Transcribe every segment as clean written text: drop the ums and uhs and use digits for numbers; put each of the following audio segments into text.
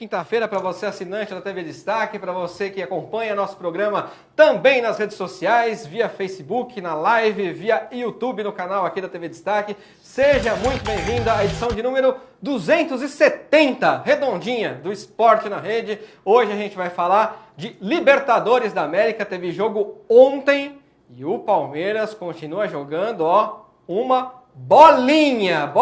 quinta-feira para você assinante da TV Destaque, para você que acompanha nosso programa também nas redes sociais, via Facebook, na live, via YouTube no canal aqui da TV Destaque. Seja muito bem-vindo à edição de número 270, redondinha, do Esporte na Rede. Hoje a gente vai falar de Libertadores da América. Teve jogo ontem e o Palmeiras continua jogando, uma bolinha.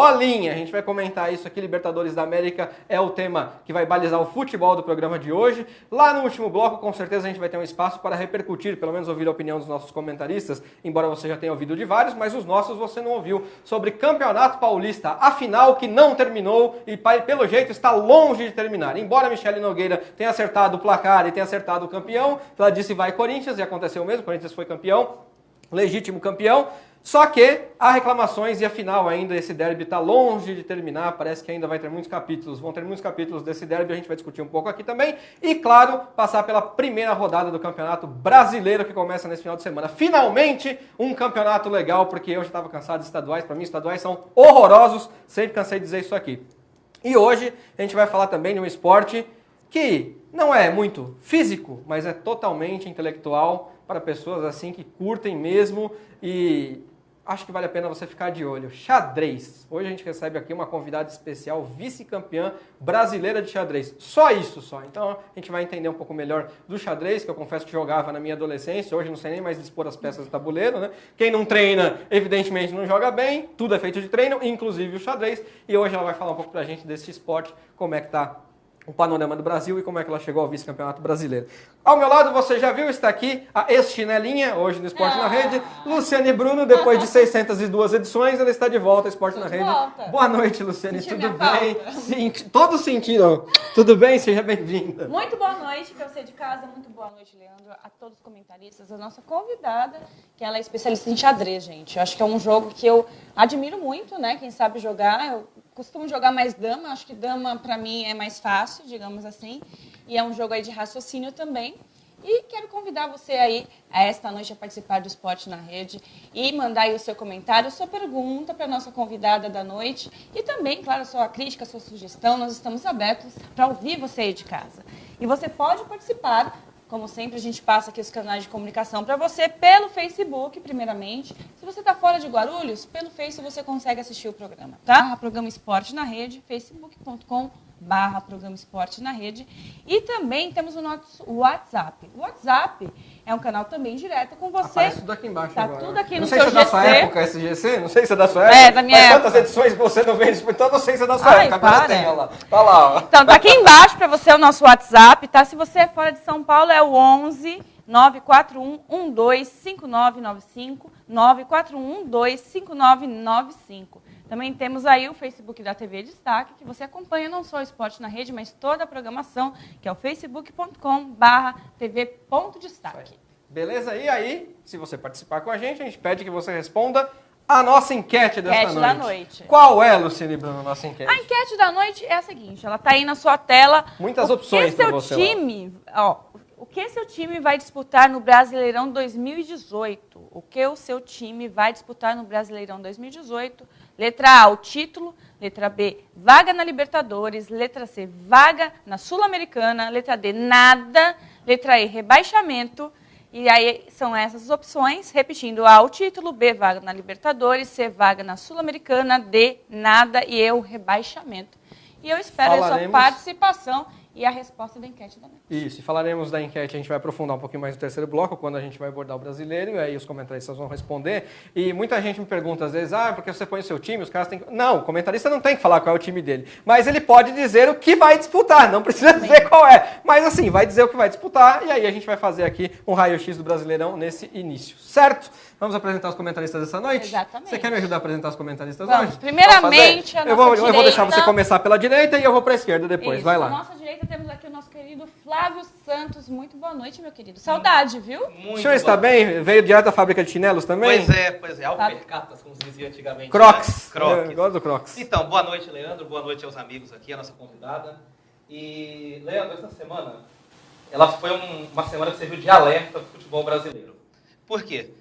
A gente vai comentar isso aqui. Libertadores da América é o tema que vai balizar o futebol do programa de hoje. Lá no último bloco, com certeza a gente vai ter um espaço para repercutir, pelo menos ouvir a opinião dos nossos comentaristas, embora você já tenha ouvido de vários, mas os nossos você não ouviu, sobre Campeonato Paulista, a final que não terminou e pelo jeito está longe de terminar. Embora Michele Nogueira tenha acertado o placar e tenha acertado o campeão, ela disse vai Corinthians, e aconteceu mesmo, Corinthians foi campeão, legítimo campeão. Só que há reclamações e afinal ainda esse derby está longe de terminar, parece que ainda vai ter muitos capítulos, vão ter muitos capítulos desse derby, a gente vai discutir um pouco aqui também. E claro, passar pela primeira rodada do Campeonato Brasileiro que começa nesse final de semana. Finalmente um campeonato legal, porque eu já estava cansado de estaduais, para mim estaduais são horrorosos, sempre cansei de dizer isso aqui. E hoje a gente vai falar também de um esporte que não é muito físico, mas é totalmente intelectual para pessoas assim que curtem mesmo e acho que vale a pena você ficar de olho. Xadrez. Hoje a gente recebe aqui uma convidada especial, vice-campeã brasileira de xadrez. Só isso, só. Então a gente vai entender um pouco melhor do xadrez, que eu confesso que jogava na minha adolescência. Hoje não sei nem mais dispor as peças do tabuleiro, né? Quem não treina, evidentemente não joga bem. Tudo é feito de treino, inclusive o xadrez. E hoje ela vai falar um pouco pra gente desse esporte, como é que tá o panorama do Brasil e como é que ela chegou ao vice-campeonato brasileiro. Ao meu lado, você já viu, está aqui a ex-chinelinha, hoje no Esporte na Rede, Luciane Bruno, depois de 602 edições, ela está de volta ao Esporte na Rede. Boa noite, Luciane, tudo bem? Todos sentiram. Tudo bem? Seja bem-vinda. Muito boa noite para você de casa, muito boa noite, Leandro, a todos os comentaristas, a nossa convidada, que ela é especialista em xadrez, gente. Eu acho que é um jogo que eu admiro muito, né? Quem sabe jogar, eu costumo jogar mais dama, acho que dama para mim é mais fácil, digamos assim, e é um jogo aí de raciocínio também. E quero convidar você aí a esta noite a participar do Esporte na Rede e mandar aí o seu comentário, sua pergunta para a nossa convidada da noite e também, claro, sua crítica, sua sugestão, nós estamos abertos para ouvir você aí de casa. E você pode participar. Como sempre, a gente passa aqui os canais de comunicação para você pelo Facebook, primeiramente. Se você está fora de Guarulhos, pelo Facebook você consegue assistir o programa, tá? Programa Esporte na Rede, facebook.com/Programa Esporte na Rede. E também temos o nosso WhatsApp. O WhatsApp é um canal também direto com você. Aparece tudo aqui embaixo agora. Tá tudo aqui não no sei seu se é da sua GC. época esse GC, não sei se é da sua época. É, da minha época. Tantas edições que você não vê, então não sei se é da sua época. Agora tem ela. Tá lá, ó. Então, tá aqui embaixo para você o nosso WhatsApp, tá? Se você é fora de São Paulo, é o 11 941 125995, 941 125995. Também temos aí o Facebook da TV Destaque, que você acompanha não só o Esporte na Rede, mas toda a programação, que é o facebook.com/tv.destaque. Beleza? E aí, se você participar com a gente pede que você responda a nossa enquete desta noite. Da noite. Qual é, Luciane Bruno, a nossa enquete? A enquete da noite é a seguinte, ela está aí na sua tela. Muitas opções para você o que seu time vai disputar no Brasileirão 2018? O que o seu time vai disputar no Brasileirão 2018? Letra A, o título. Letra B, vaga na Libertadores. Letra C, vaga na Sul-Americana. Letra D, nada. Letra E, rebaixamento. E aí são essas as opções, repetindo, A, o título, B, vaga na Libertadores, C, vaga na Sul-Americana, D, nada e E, o rebaixamento. E eu espero a sua participação e a resposta da enquete também. Isso, e falaremos da enquete, a gente vai aprofundar um pouquinho mais no terceiro bloco, quando a gente vai abordar o brasileiro, e aí os comentaristas vão responder. E muita gente me pergunta às vezes, porque você põe o seu time, os caras têm que... Não, o comentarista não tem que falar qual é o time dele, mas ele pode dizer o que vai disputar, não precisa dizer qual é. Mas assim, vai dizer o que vai disputar, e aí a gente vai fazer aqui um raio-x do Brasileirão nesse início, certo? Vamos apresentar os comentaristas dessa noite? Exatamente. Você quer me ajudar a apresentar os comentaristas Vamos, hoje? primeiramente, a nossa direita. Eu vou deixar você começar pela direita e eu vou para a esquerda depois. Isso, vai lá. À nossa direita temos aqui o nosso querido Flávio Santos. Muito boa noite, meu querido. Saudade, viu? O senhor está bem? Veio direto da fábrica de chinelos também? Pois é. Alpercatas, como se dizia antigamente. Crocs. Né? Crocs. Eu gosto do Crocs. Então, boa noite, Leandro. Boa noite aos amigos aqui, a nossa convidada. E, Leandro, essa semana, ela foi uma semana que serviu de alerta para o futebol brasileiro. Por quê?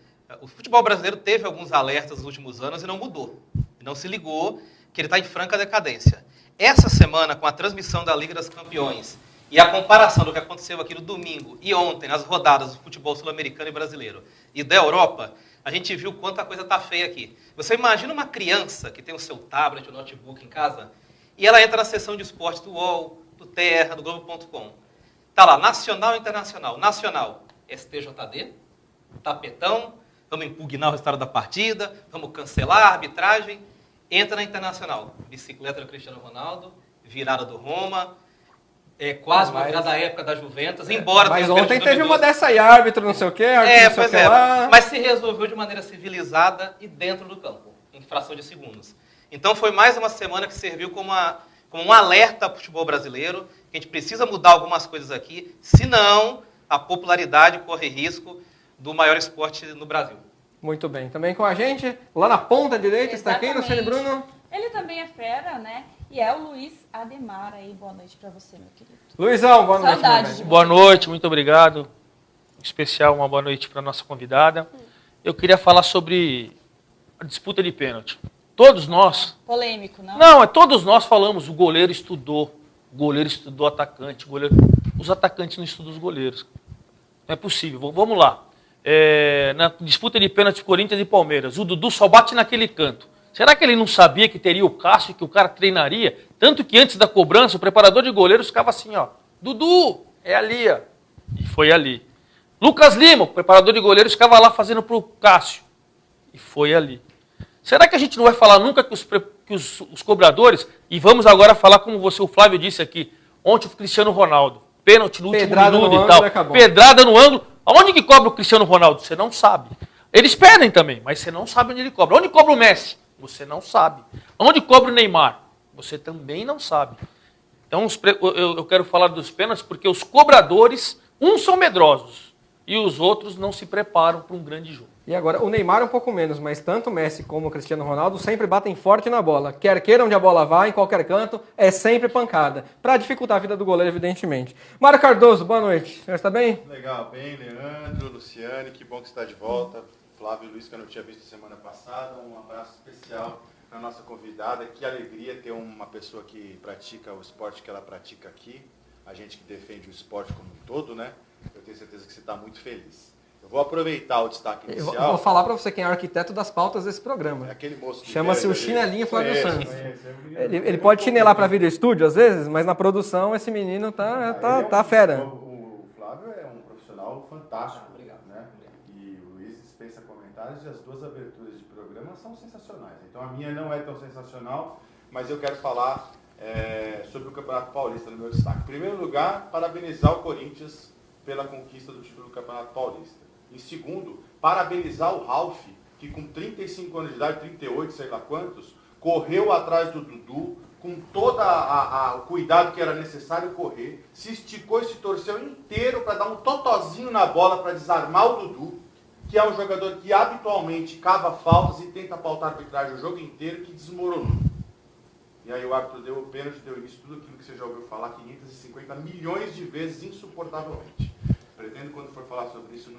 O futebol brasileiro teve alguns alertas nos últimos anos e não mudou. Não se ligou que ele está em franca decadência. essa semana, com a transmissão da Liga das Campeões e a comparação do que aconteceu aqui no domingo e ontem, nas rodadas do futebol sul-americano e brasileiro e da Europa, a gente viu quanto a coisa está feia aqui. Você imagina uma criança que tem o seu tablet, o notebook em casa, e ela entra na seção de esportes do UOL, do Terra, do Globo.com. Está lá, nacional e internacional. Nacional, STJD, tapetão, vamos impugnar o resultado da partida, vamos cancelar a arbitragem. Entra na internacional, bicicleta do Cristiano Ronaldo, virada do Roma, quase uma virada da época da Juventus, embora... Mas ontem teve uma dessa aí, árbitro não sei o quê, árbitro não sei o que lá. Mas se resolveu de maneira civilizada e dentro do campo, em fração de segundos. Então foi mais uma semana que serviu como um alerta para o futebol brasileiro, que a gente precisa mudar algumas coisas aqui, senão a popularidade corre risco do maior esporte no Brasil. Muito bem. Também com a gente, lá na ponta direita, Exatamente. está quem, Luciane Bruno? Ele também é fera, né? E é o Luiz Ademar aí. Boa noite para você, meu querido. Luizão, boa noite. Saudade de você. Boa noite, muito obrigado. Em especial, uma boa noite para a nossa convidada. Eu queria falar sobre a disputa de pênalti. Todos nós... Polêmico, não? Não, todos nós falamos, o goleiro estudou o atacante, os atacantes não estudam os goleiros. Não é possível. Vamos lá. Na disputa de pênalti Corinthians e Palmeiras, o Dudu só bate naquele canto. Será que ele não sabia que teria o Cássio, que o cara treinaria? Tanto que antes da cobrança, o preparador de goleiros ficava assim, ó, Dudu, é ali, ó. E foi ali. Lucas Lima, o preparador de goleiros, ficava lá fazendo pro Cássio. E foi ali. Será que a gente não vai falar nunca que os cobradores, e vamos agora falar como o Flávio disse aqui, ontem o Cristiano Ronaldo, pênalti no último minuto e tal, pedrada no ângulo, aonde que cobra o Cristiano Ronaldo? Você não sabe. Eles pedem também, mas você não sabe onde ele cobra. Onde cobra o Messi? Você não sabe. Onde cobra o Neymar? Você também não sabe. Então eu quero falar dos pênaltis porque os cobradores, uns são medrosos e os outros não se preparam para um grande jogo. E agora, o Neymar um pouco menos, mas tanto o Messi como o Cristiano Ronaldo sempre batem forte na bola. Quer queira onde a bola vai, em qualquer canto, é sempre pancada. Para dificultar a vida do goleiro, evidentemente. Mário Cardoso, boa noite. O senhor está bem? Legal, bem, Leandro, Luciane, que bom que você está de volta. Flávio e Luiz, que eu não tinha visto semana passada. Um abraço especial para a nossa convidada. Que alegria ter uma pessoa que pratica o esporte que ela pratica aqui. A gente que defende o esporte como um todo, né? Eu tenho certeza que você está muito feliz. Eu vou aproveitar o destaque inicial. Eu vou falar para você quem é o arquiteto das pautas desse programa. É aquele moço. Chama-se o Chinelinho Flávio Santos. Ele pode chinelar para vir do estúdio às vezes, mas na produção esse menino tá fera. O Flávio é um profissional fantástico. Né? E o Luiz dispensa comentários e as duas aberturas de programa são sensacionais. Então a minha não é tão sensacional, mas eu quero falar sobre o Campeonato Paulista no meu destaque. Em primeiro lugar, parabenizar o Corinthians pela conquista do título do Campeonato Paulista. Em segundo, parabenizar o Ralf, que com 35 anos de idade, 38, sei lá quantos, correu atrás do Dudu, com todo o cuidado que era necessário correr, se esticou e se torceu inteiro para dar um totozinho na bola para desarmar o Dudu, que é um jogador que habitualmente cava faltas e tenta pautar a arbitragem o jogo inteiro, que desmoronou. E aí o árbitro deu o pênalti, deu início tudo aquilo que você já ouviu falar 550 milhões de vezes, insuportavelmente. Pretendo, quando for falar sobre isso,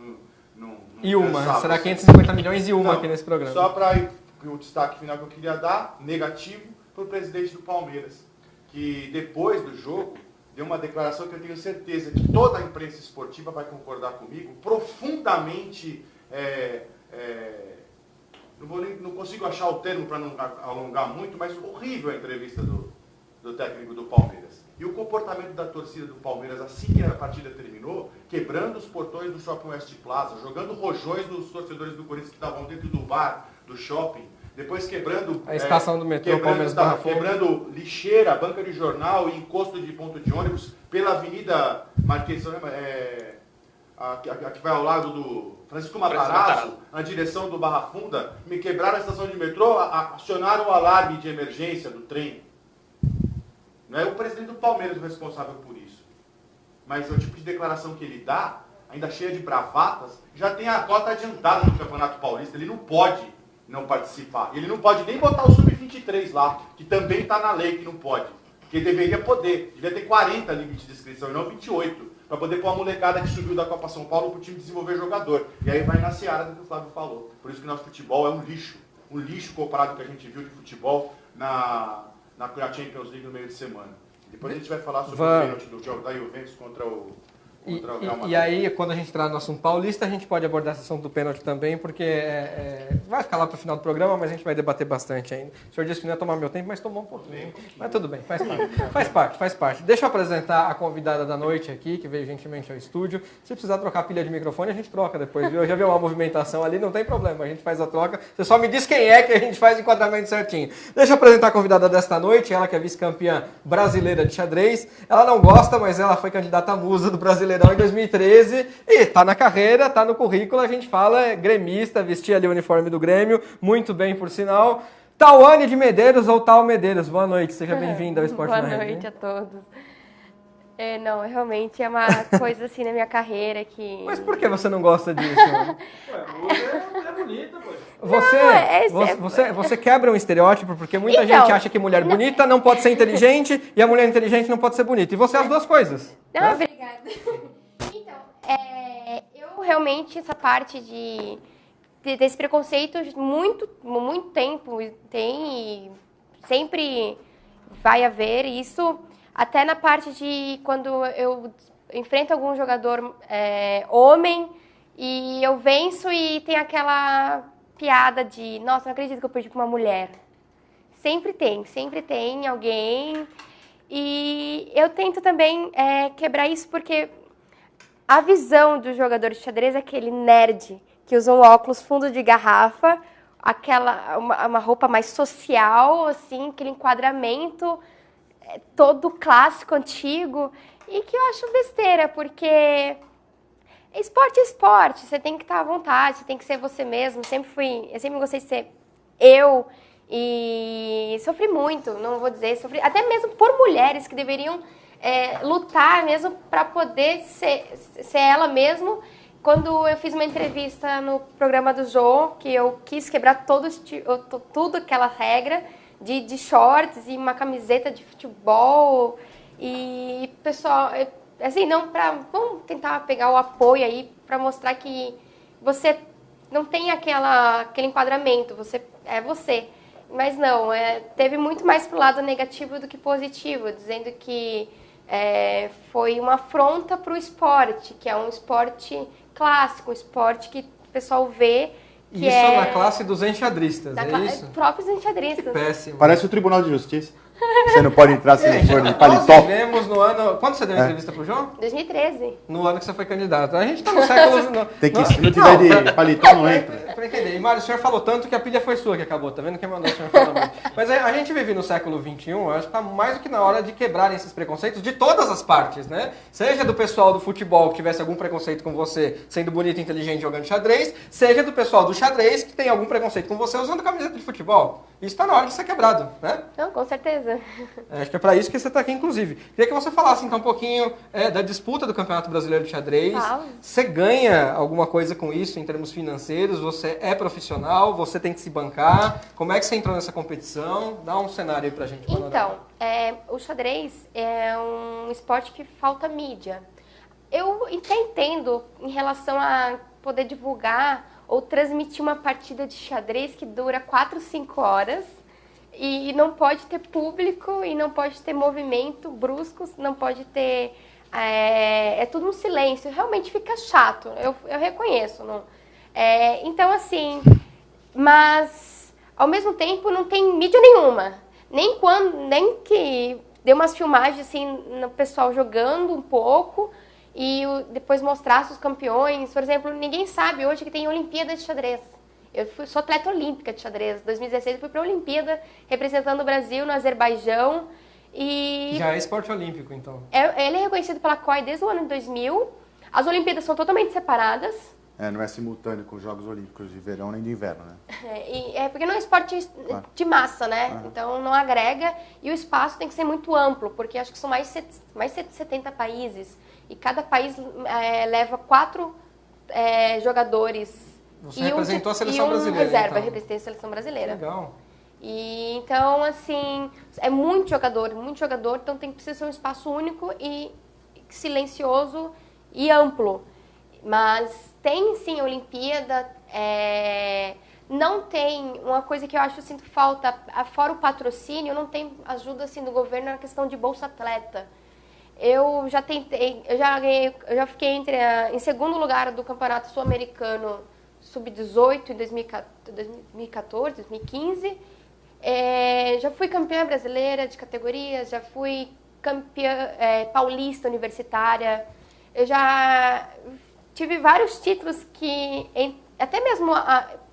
e uma, será 550 milhões e uma aqui nesse programa. Só para o destaque final que eu queria dar, negativo, para o presidente do Palmeiras, que depois do jogo deu uma declaração que eu tenho certeza que toda a imprensa esportiva vai concordar comigo, profundamente, não consigo achar o termo para não alongar muito, mas horrível a entrevista do técnico do Palmeiras. E o comportamento da torcida do Palmeiras, assim que a partida terminou, quebrando os portões do Shopping West Plaza, jogando rojões nos torcedores do Corinthians que estavam dentro do bar, do shopping, depois quebrando a estação do metrô, quebrando lixeira, banca de jornal e encosto de ponto de ônibus pela Avenida Marquês, a que vai ao lado do Francisco Matarazzo, na direção do Barra Funda, me quebraram a estação de metrô, acionaram o alarme de emergência do trem. Não é o presidente do Palmeiras o responsável por isso. Mas o tipo de declaração que ele dá, ainda cheia de bravatas, já tem a cota adiantada no Campeonato Paulista. Ele não pode não participar. Ele não pode nem botar o Sub-23 lá, que também está na lei que não pode. Porque deveria poder. Devia ter 40 limites de inscrição e não 28. Para poder pôr a molecada que subiu da Copa São Paulo para o time desenvolver jogador. E aí vai na seara do que o Flávio falou. Por isso que nosso futebol é um lixo. Um lixo comparado com o que a gente viu de futebol na Champions League no meio de semana. Depois a gente vai falar sobre o pênalti do jogo da Juventus contra o Real Madrid. E aí, quando a gente entrar no assunto paulista, a gente pode abordar esse assunto do pênalti também, porque vai ficar lá para o final do programa, mas a gente vai debater bastante ainda. O senhor disse que não ia tomar meu tempo, mas tomou um pouquinho. Mas tudo bem, faz parte. Deixa eu apresentar a convidada da noite aqui, que veio gentilmente ao estúdio. Se precisar trocar a pilha de microfone, a gente troca depois, viu? Eu já vi uma movimentação ali, não tem problema, a gente faz a troca. Você só me diz quem é que a gente faz o enquadramento certinho. Deixa eu apresentar a convidada desta noite, ela que é vice-campeã brasileira de xadrez. Ela não gosta, mas ela foi candidata à musa do Brasileirão em 2013 e tá na carreira, tá no currículo, a gente fala, é gremista, vestia ali o uniforme do Grêmio, muito bem por sinal. Tauane de Medeiros ou Tal Medeiros, boa noite, seja bem-vinda ao Esporte na Rede. Boa noite a todos. Não, realmente é uma coisa assim na minha carreira que... Mas por que você não gosta disso? É bonita, pô. Você quebra um estereótipo, porque muita gente acha que mulher bonita não pode ser inteligente e a mulher inteligente não pode ser bonita. E você é as duas coisas. Não, né? Obrigada. Então, eu realmente, essa parte desse preconceito, muito tempo tem e sempre vai haver isso, até na parte de quando eu enfrento algum jogador homem e eu venço e tem aquela piada de, nossa, não acredito que eu perdi para uma mulher. Sempre tem alguém. E eu tento também quebrar isso porque a visão do jogador de xadrez é aquele nerd que usa um óculos fundo de garrafa, uma roupa mais social, assim, aquele enquadramento todo clássico, antigo, e que eu acho besteira, porque esporte é esporte, você tem que estar à vontade, você tem que ser você mesmo. Eu sempre gostei de ser eu, e sofri muito, não vou dizer, sofri até mesmo por mulheres que deveriam lutar mesmo para poder ser ela mesmo. Quando eu fiz uma entrevista no programa do Jô, que eu quis quebrar tudo aquela regra de shorts e uma camiseta de futebol, e pessoal, assim, vamos tentar pegar o apoio aí para mostrar que você não tem aquele enquadramento, você é você. Mas não, teve muito mais pro lado negativo do que positivo, dizendo que foi uma afronta para o esporte, que é um esporte clássico, um esporte que o pessoal vê. Que isso na classe dos enxadristas, isso? Próprios enxadristas. Que péssimo. Parece o Tribunal de Justiça. Você não pode entrar se não for de paletó. Nós vivemos no ano... Quando você deu a entrevista pro João? 2013. No ano que você foi candidato. A gente tá no século... Tem que, se não tiver de paletó, não entra. Pra entender. E, Mário, o senhor falou tanto que a pilha foi sua que acabou. Tá vendo quem mandou o senhor falar muito? Mas a gente vive no século XXI, eu acho que tá mais do que na hora de quebrarem esses preconceitos de todas as partes, né? Seja do pessoal do futebol que tivesse algum preconceito com você sendo bonito, inteligente, jogando xadrez, seja do pessoal do xadrez que tem algum preconceito com você usando camiseta de futebol. Isso tá na hora de ser quebrado, né? Não, com certeza. Acho que é para isso que você está aqui, inclusive. Queria que você falasse então um pouquinho da disputa do Campeonato Brasileiro de Xadrez. Você ganha alguma coisa com isso em termos financeiros? Você é profissional? Você tem que se bancar? Como é que você entrou nessa competição? Dá um cenário aí pra gente. Então, o xadrez é um esporte que falta mídia. Eu até entendo em relação a poder divulgar ou transmitir uma partida de xadrez que dura 4, 5 horas e não pode ter público e não pode ter movimento bruscos, não pode ter... É tudo um silêncio, realmente fica chato, eu reconheço. Não? Então, assim, mas ao mesmo tempo não tem mídia nenhuma, nem que dê umas filmagens assim, no pessoal jogando um pouco, e depois mostrar os campeões. Por exemplo, ninguém sabe hoje que tem Olimpíada de xadrez. Sou atleta olímpica de xadrez. Em 2016 eu fui para a Olimpíada representando o Brasil no Azerbaijão. E já é esporte olímpico, então? Ele é reconhecido pela COI desde o ano de 2000. As Olimpíadas são totalmente separadas. Não é simultâneo com os Jogos Olímpicos de verão nem de inverno, né? Porque não é esporte de massa, né? Então não agrega. E o espaço tem que ser muito amplo, porque acho que são mais de 70 países. E cada país leva 4 jogadores. Você representou a seleção brasileira, reserva, então. Representei a seleção brasileira. Legal. E então, assim, é muito jogador, então precisa ser um espaço único e silencioso e amplo. Mas tem sim Olimpíada, não tem uma coisa que eu acho, eu sinto falta, fora o patrocínio, não tem ajuda assim do governo na questão de Bolsa Atleta. Eu já tentei, eu já fiquei em segundo lugar do Campeonato Sul-Americano Sub-18 em 2014, 2015. Já fui campeã brasileira de categorias, já fui campeã paulista universitária. Eu já tive vários títulos que, até mesmo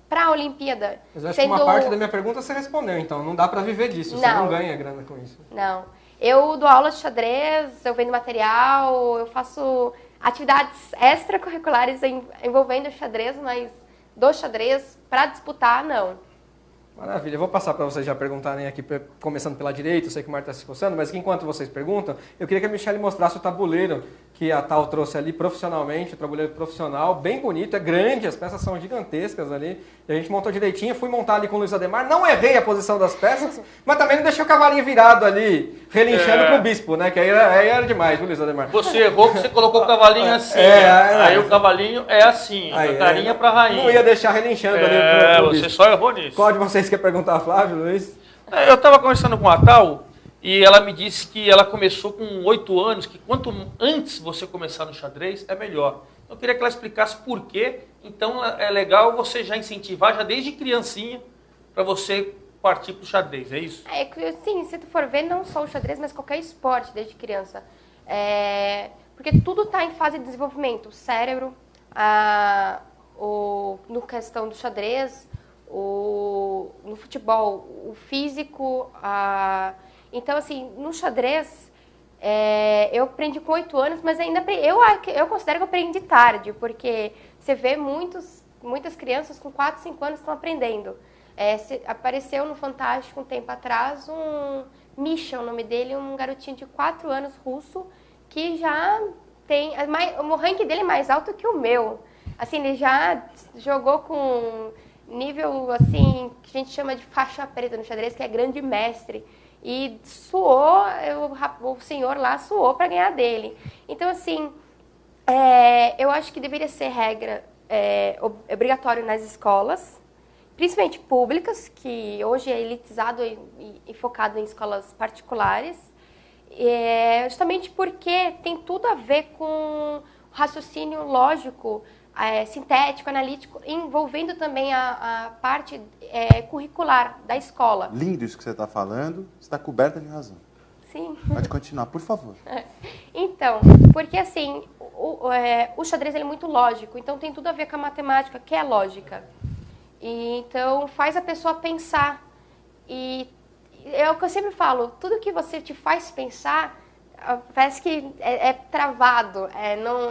para a Olimpíada. Mas eu acho que uma parte da minha pergunta você respondeu, então não dá para viver disso, você não ganha grana com isso. Não. Eu dou aula de xadrez, eu vendo material, eu faço atividades extracurriculares envolvendo xadrez, mas do xadrez para disputar, não. Maravilha, eu vou passar para vocês já perguntarem aqui, começando pela direita, eu sei que o Marta está se coçando, mas enquanto vocês perguntam, eu queria que a Michelle mostrasse o tabuleiro que a Tal trouxe ali profissionalmente, o tabuleiro profissional, bem bonito, é grande, as peças são gigantescas ali, e a gente montou direitinho, fui montar ali com o Luiz Ademar, não errei a posição das peças, mas também não deixei o cavalinho virado ali, relinchando pro bispo, né, que aí era demais, viu, Luiz Ademar? Você errou que você colocou o cavalinho assim, aí o cavalinho é assim, a carinha pra rainha. Não ia deixar relinchando ali pro bispo. Você só errou nisso. Qual de vocês quer perguntar, Flávio, Luiz? Eu estava conversando com a Tal, e ela me disse que ela começou com 8 anos, que quanto antes você começar no xadrez, é melhor. Eu queria que ela explicasse por quê. Então é legal você já incentivar, já desde criancinha, para você partir para o xadrez, é isso? Sim, se tu for ver, não só o xadrez, mas qualquer esporte desde criança. Porque tudo está em fase de desenvolvimento. O cérebro, no questão do xadrez, no futebol, o físico, Então, assim, no xadrez, eu aprendi com 8 anos, mas ainda eu considero que eu aprendi tarde, porque você vê muitas crianças com 4, 5 anos estão aprendendo. Apareceu no Fantástico um tempo atrás Misha, o nome dele, um garotinho de 4 anos russo, que já tem... O ranking dele é mais alto que o meu. Assim, ele já jogou com nível, assim, que a gente chama de faixa preta no xadrez, que é grande mestre. E suou, o senhor lá suou para ganhar dele. Então, assim, eu acho que deveria ser regra obrigatório nas escolas, principalmente públicas, que hoje é elitizado e focado em escolas particulares, justamente porque tem tudo a ver com raciocínio lógico, sintético, analítico, envolvendo também a parte curricular da escola. Lindo isso que você está falando, você está coberta de razão. Sim. Pode continuar, por favor. Então, porque assim, o xadrez ele é muito lógico, então tem tudo a ver com a matemática, que é lógica. E, então, faz a pessoa pensar. E é o que eu sempre falo, tudo que você te faz pensar... Parece que é travado,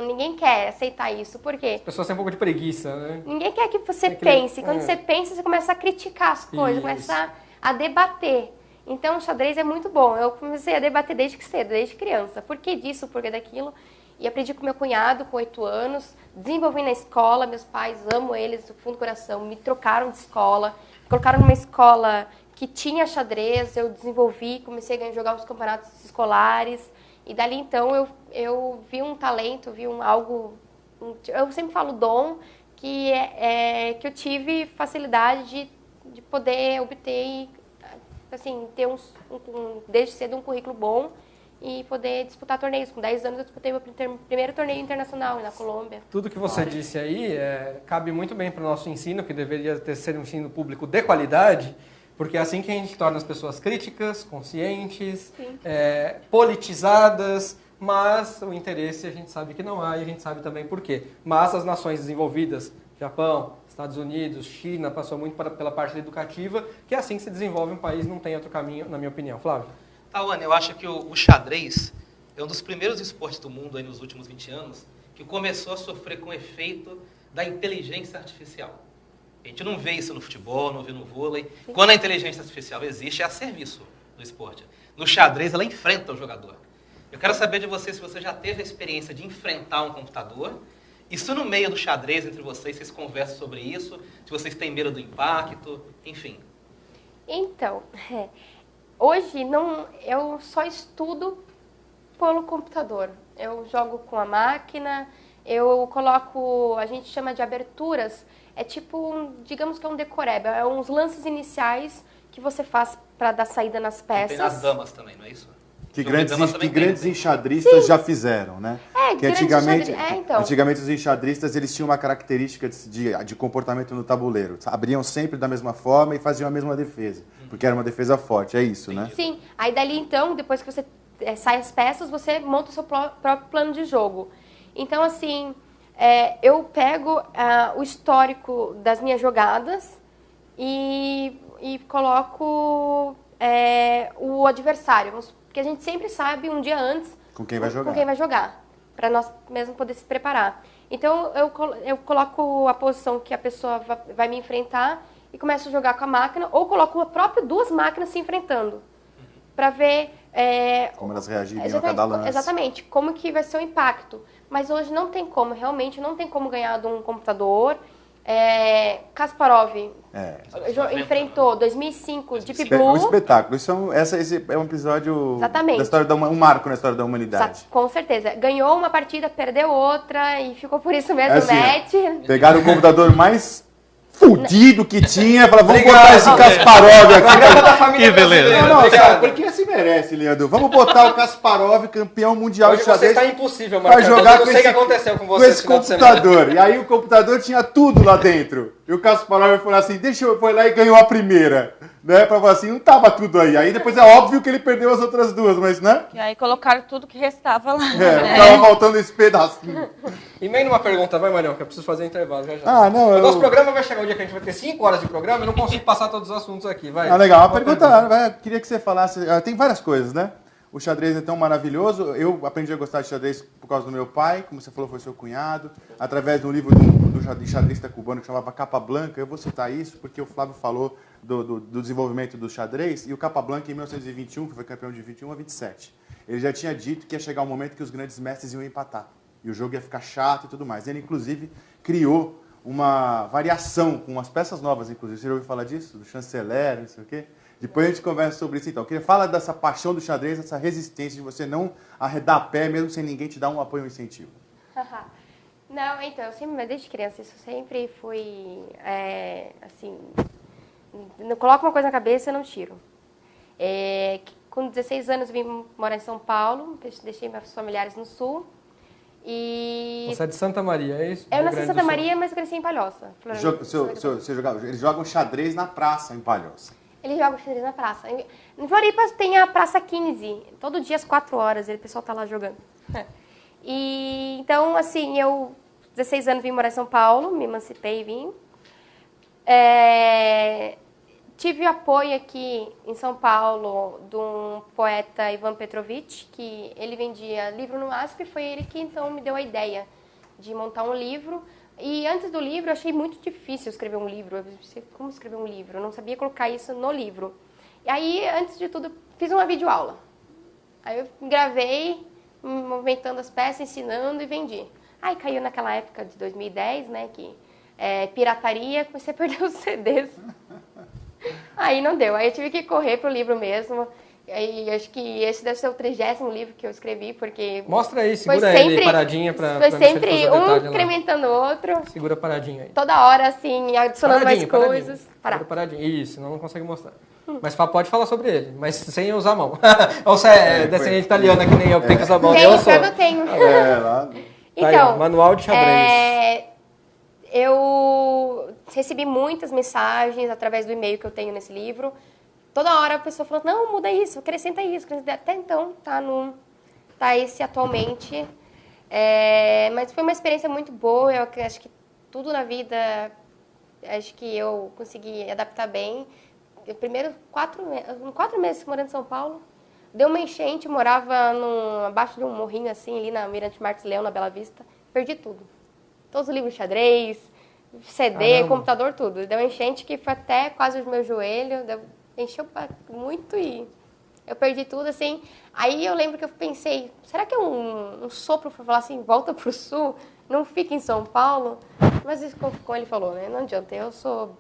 ninguém quer aceitar isso. Por quê? As pessoas têm um pouco de preguiça, né? Ninguém quer que você pense. Quando você pensa, você começa a criticar as coisas, começa a debater. Então, o xadrez é muito bom. Eu comecei a debater desde cedo, desde criança. Por que disso, por que daquilo? E aprendi com meu cunhado, com 8 anos. Desenvolvi na escola, meus pais, amo eles do fundo do coração. Me trocaram de escola, me colocaram numa escola que tinha xadrez. Eu desenvolvi, comecei a jogar os campeonatos escolares. E dali, então, eu vi um talento, vi algo... Eu sempre falo dom, que eu tive facilidade de poder obter e, assim, ter desde cedo um currículo bom e poder disputar torneios. Com 10 anos, eu disputei meu primeiro torneio internacional na Colômbia. Tudo que você disse aí cabe muito bem para o nosso ensino, que deveria ser um ensino público de qualidade, porque é assim que a gente torna as pessoas críticas, conscientes, politizadas, mas o interesse a gente sabe que não há e a gente sabe também por quê. Mas as nações desenvolvidas, Japão, Estados Unidos, China, passou muito pela parte educativa, que é assim que se desenvolve um país, não tem outro caminho, na minha opinião. Flávio? Tawane, eu acho que o xadrez é um dos primeiros esportes do mundo aí nos últimos 20 anos que começou a sofrer com o efeito da inteligência artificial. A gente não vê isso no futebol, não vê no vôlei. Quando a inteligência artificial existe, é a serviço do esporte. No xadrez, ela enfrenta o jogador. Eu quero saber de você se você já teve a experiência de enfrentar um computador. E se no meio do xadrez, entre vocês conversam sobre isso, se vocês têm medo do impacto, enfim. Então, hoje eu só estudo pelo computador. Eu jogo com a máquina, eu coloco, a gente chama de aberturas, é tipo, digamos que é um decoreba, é uns lances iniciais que você faz para dar saída nas peças. Tem nas damas também, não é isso? Que Jogo de damas também grandes tem. enxadristas já fizeram, né? Que grandes antigamente, então. antigamente os enxadristas eles tinham uma característica de comportamento no tabuleiro. Abriam sempre da mesma forma e faziam a mesma defesa, porque era uma defesa forte, é isso, né? Sim, aí dali então, depois que você sai as peças, você monta o seu próprio plano de jogo. Então, assim, eu pego o histórico das minhas jogadas e coloco o adversário, porque a gente sempre sabe um dia antes Com quem vai jogar. com quem vai jogar, para nós mesmo poder se preparar. Então, eu coloco a posição que a pessoa vai me enfrentar e começo a jogar com a máquina, ou coloco a própria duas máquinas se enfrentando, para ver... Como elas reagiriam a cada lance. Exatamente, como que vai ser o impacto. Mas hoje não tem como, realmente não tem como ganhar de um computador. Kasparov enfrentou 2005 Deep Blue. Um espetáculo. Esse é um episódio Exatamente. da história um marco na história da humanidade. Com certeza. Ganhou uma partida, perdeu outra e ficou por isso mesmo match. Pegaram o computador mais fudido que tinha, falaram, vamos botar esse Kasparov aqui. Programa da família Que beleza. brasileira. Não, Obrigado. sabe, porque se merece, Leandro. Vamos botar o Kasparov, campeão mundial Hoje de você xadrez, está impossível, pra Marcos. jogar Eu com sei o que esse, aconteceu com com você esse final de semana. computador. E aí o computador tinha tudo lá dentro. E o Kasparov falou assim, foi lá e ganhou a primeira. Né? Pra falar assim, não tava tudo aí. Aí depois é óbvio que ele perdeu as outras duas, mas né? E aí colocaram tudo que restava lá. Tava faltando esse pedacinho. Emenda uma pergunta, vai, Marião, que eu preciso fazer intervalo já já. Ah, não, O nosso programa vai chegar um dia que a gente vai ter 5 horas de programa, eu não consigo passar todos os assuntos aqui, vai. Ah, legal. Uma Qual pergunta, queria que você falasse, tem várias coisas, né? O xadrez é tão maravilhoso, eu aprendi a gostar de xadrez por causa do meu pai, como você falou, foi seu cunhado, através de um livro do xadrista cubano que chamava Capablanca, eu vou citar isso porque o Flávio falou do desenvolvimento do xadrez, e o Capablanca em 1921, que foi campeão de 21 a 27, ele já tinha dito que ia chegar um momento que os grandes mestres iam empatar, e o jogo ia ficar chato e tudo mais. Ele, inclusive, criou uma variação com umas peças novas, inclusive. Você já ouviu falar disso? Do chanceler, não sei o quê? Depois a gente conversa sobre isso, então. Eu queria falar dessa paixão do xadrez, dessa resistência de você não arredar a pé, mesmo sem ninguém te dar um apoio ou incentivo. Não, então, eu sempre, desde criança, isso sempre fui, assim, não coloco uma coisa na cabeça e não tiro. Com 16 anos vim morar em São Paulo, deixei meus familiares no Sul. E Você é de Santa Maria, é isso? eu Rio nasci em Grande do Santa Sul. Maria, mas cresci em Palhoça. Eles jogam xadrez na praça, em Palhoça. Eles jogam xadrez na praça. Em Floripa tem a Praça 15. Todo dia às 4 horas o pessoal tá lá jogando. E então, assim, eu, 16 anos, vim morar em São Paulo, me emancipei e vim. Tive apoio aqui em São Paulo de um poeta, Ivan Petrovich, que ele vendia livro no MASP, foi ele que então me deu a ideia de montar um livro. E antes do livro, eu achei muito difícil escrever um livro. Eu pensei, como escrever um livro? Eu não sabia colocar isso no livro. E aí, antes de tudo, fiz uma videoaula. Aí eu gravei, movimentando as peças, ensinando e vendi. Aí caiu naquela época de 2010, né, que pirataria, comecei a perder os CDs. Aí não deu, aí eu tive que correr pro livro mesmo. Aí acho que esse deve ser o 30º livro que eu escrevi, porque... Mostra aí, segura ele paradinha pra Foi Michelle sempre fazer um detalhe lá. incrementando o outro. Segura paradinho aí. Toda hora, assim, adicionando mais coisas. Segura paradinho. Isso, senão não consegue mostrar. Mas pode falar sobre ele, mas sem usar a mão. Ou você é descendente italiana, que nem eu, que tem que usar a mão. Eu sou. Eu tenho. Lá. Então, aí, manual de xadrez. Eu recebi muitas mensagens através do e-mail que eu tenho nesse livro. Toda hora a pessoa falando, não, muda isso, acrescenta isso. Até então, tá esse atualmente. Mas foi uma experiência muito boa. Eu acho que tudo na vida, acho que eu consegui adaptar bem. Eu, primeiro, 4 meses morando em São Paulo, deu uma enchente, morava abaixo de um morrinho assim, ali na Mirante Marques Leão, na Bela Vista. Perdi tudo. Todos os livros de xadrez, CD, Caramba. computador, tudo. Deu uma enchente que foi até quase os meus joelhos, encheu muito e eu perdi tudo, assim. Aí eu lembro que eu pensei, será que é um sopro para falar assim, volta pro Sul, não fica em São Paulo? Mas isso como ele falou, né? Não adianta, eu sou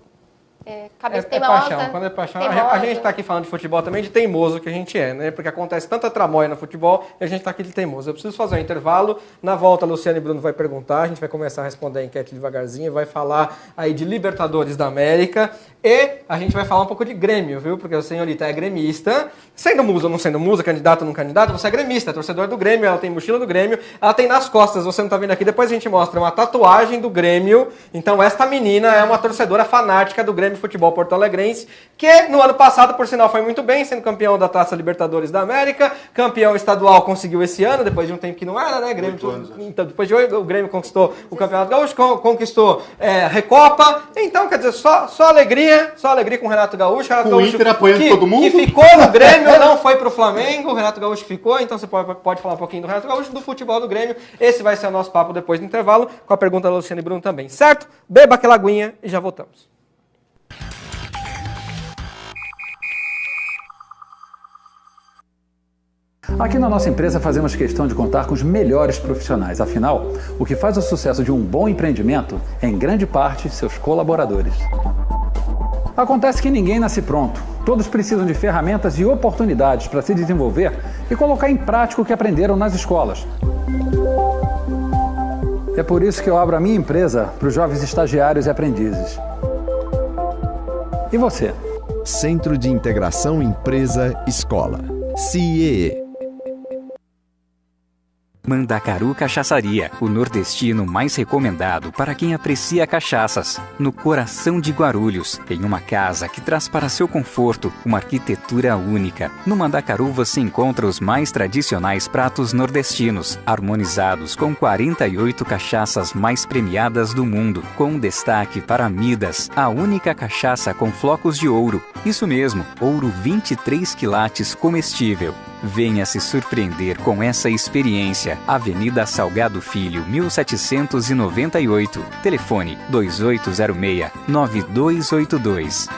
cabeça teimosa. Paixão. Quando é paixão, teimosa. a gente tá aqui falando de futebol também, de teimoso que a gente é, né? Porque acontece tanta tramóia no futebol e a gente tá aqui de teimoso. Eu preciso fazer um intervalo. Na volta, Luciano e Bruno vai perguntar, a gente vai começar a responder a enquete devagarzinho, vai falar aí de Libertadores da América e a gente vai falar um pouco de Grêmio, viu? Porque a senhorita é gremista, sendo musa ou não sendo musa, candidato ou não candidato, você é gremista, é torcedor do Grêmio, ela tem mochila do Grêmio, ela tem nas costas, você não tá vendo aqui, depois a gente mostra uma tatuagem do Grêmio. Então esta menina é uma torcedora fanática do Grêmio Futebol Porto Alegrense, que no ano passado, por sinal, foi muito bem, sendo campeão da Taça Libertadores da América, campeão estadual conseguiu esse ano, depois de um tempo que não era, né? Grêmio, 8 anos, então, depois de 8, o Grêmio conquistou o Campeonato Gaúcho, conquistou Recopa, então, quer dizer, só alegria com o Renato Gaúcho. Renato Com o Gaúcho Inter apoiando todo mundo. que ficou no Grêmio, não foi pro Flamengo, o Renato Gaúcho ficou, então você pode falar um pouquinho do Renato Gaúcho, do futebol do Grêmio. Esse vai ser o nosso papo depois do intervalo, com a pergunta da Luciana e Bruno também, certo? Beba aquela aguinha e já voltamos. Aqui na nossa empresa fazemos questão de contar com os melhores profissionais. Afinal, o que faz o sucesso de um bom empreendimento é, em grande parte, seus colaboradores. Acontece que ninguém nasce pronto. Todos precisam de ferramentas e oportunidades para se desenvolver e colocar em prática o que aprenderam nas escolas. É por isso que eu abro a minha empresa para os jovens estagiários e aprendizes. E você? Centro de Integração Empresa-Escola. CIEE. Mandacaru Cachaçaria, o nordestino mais recomendado para quem aprecia cachaças. No coração de Guarulhos, em uma casa que traz para seu conforto uma arquitetura única. No Mandacaru você encontra os mais tradicionais pratos nordestinos, harmonizados com 48 cachaças mais premiadas do mundo, com destaque para Midas, a única cachaça com flocos de ouro. Isso mesmo, ouro 23 quilates comestível. Venha se surpreender com essa experiência. Avenida Salgado Filho, 1798. Telefone 2806-9282.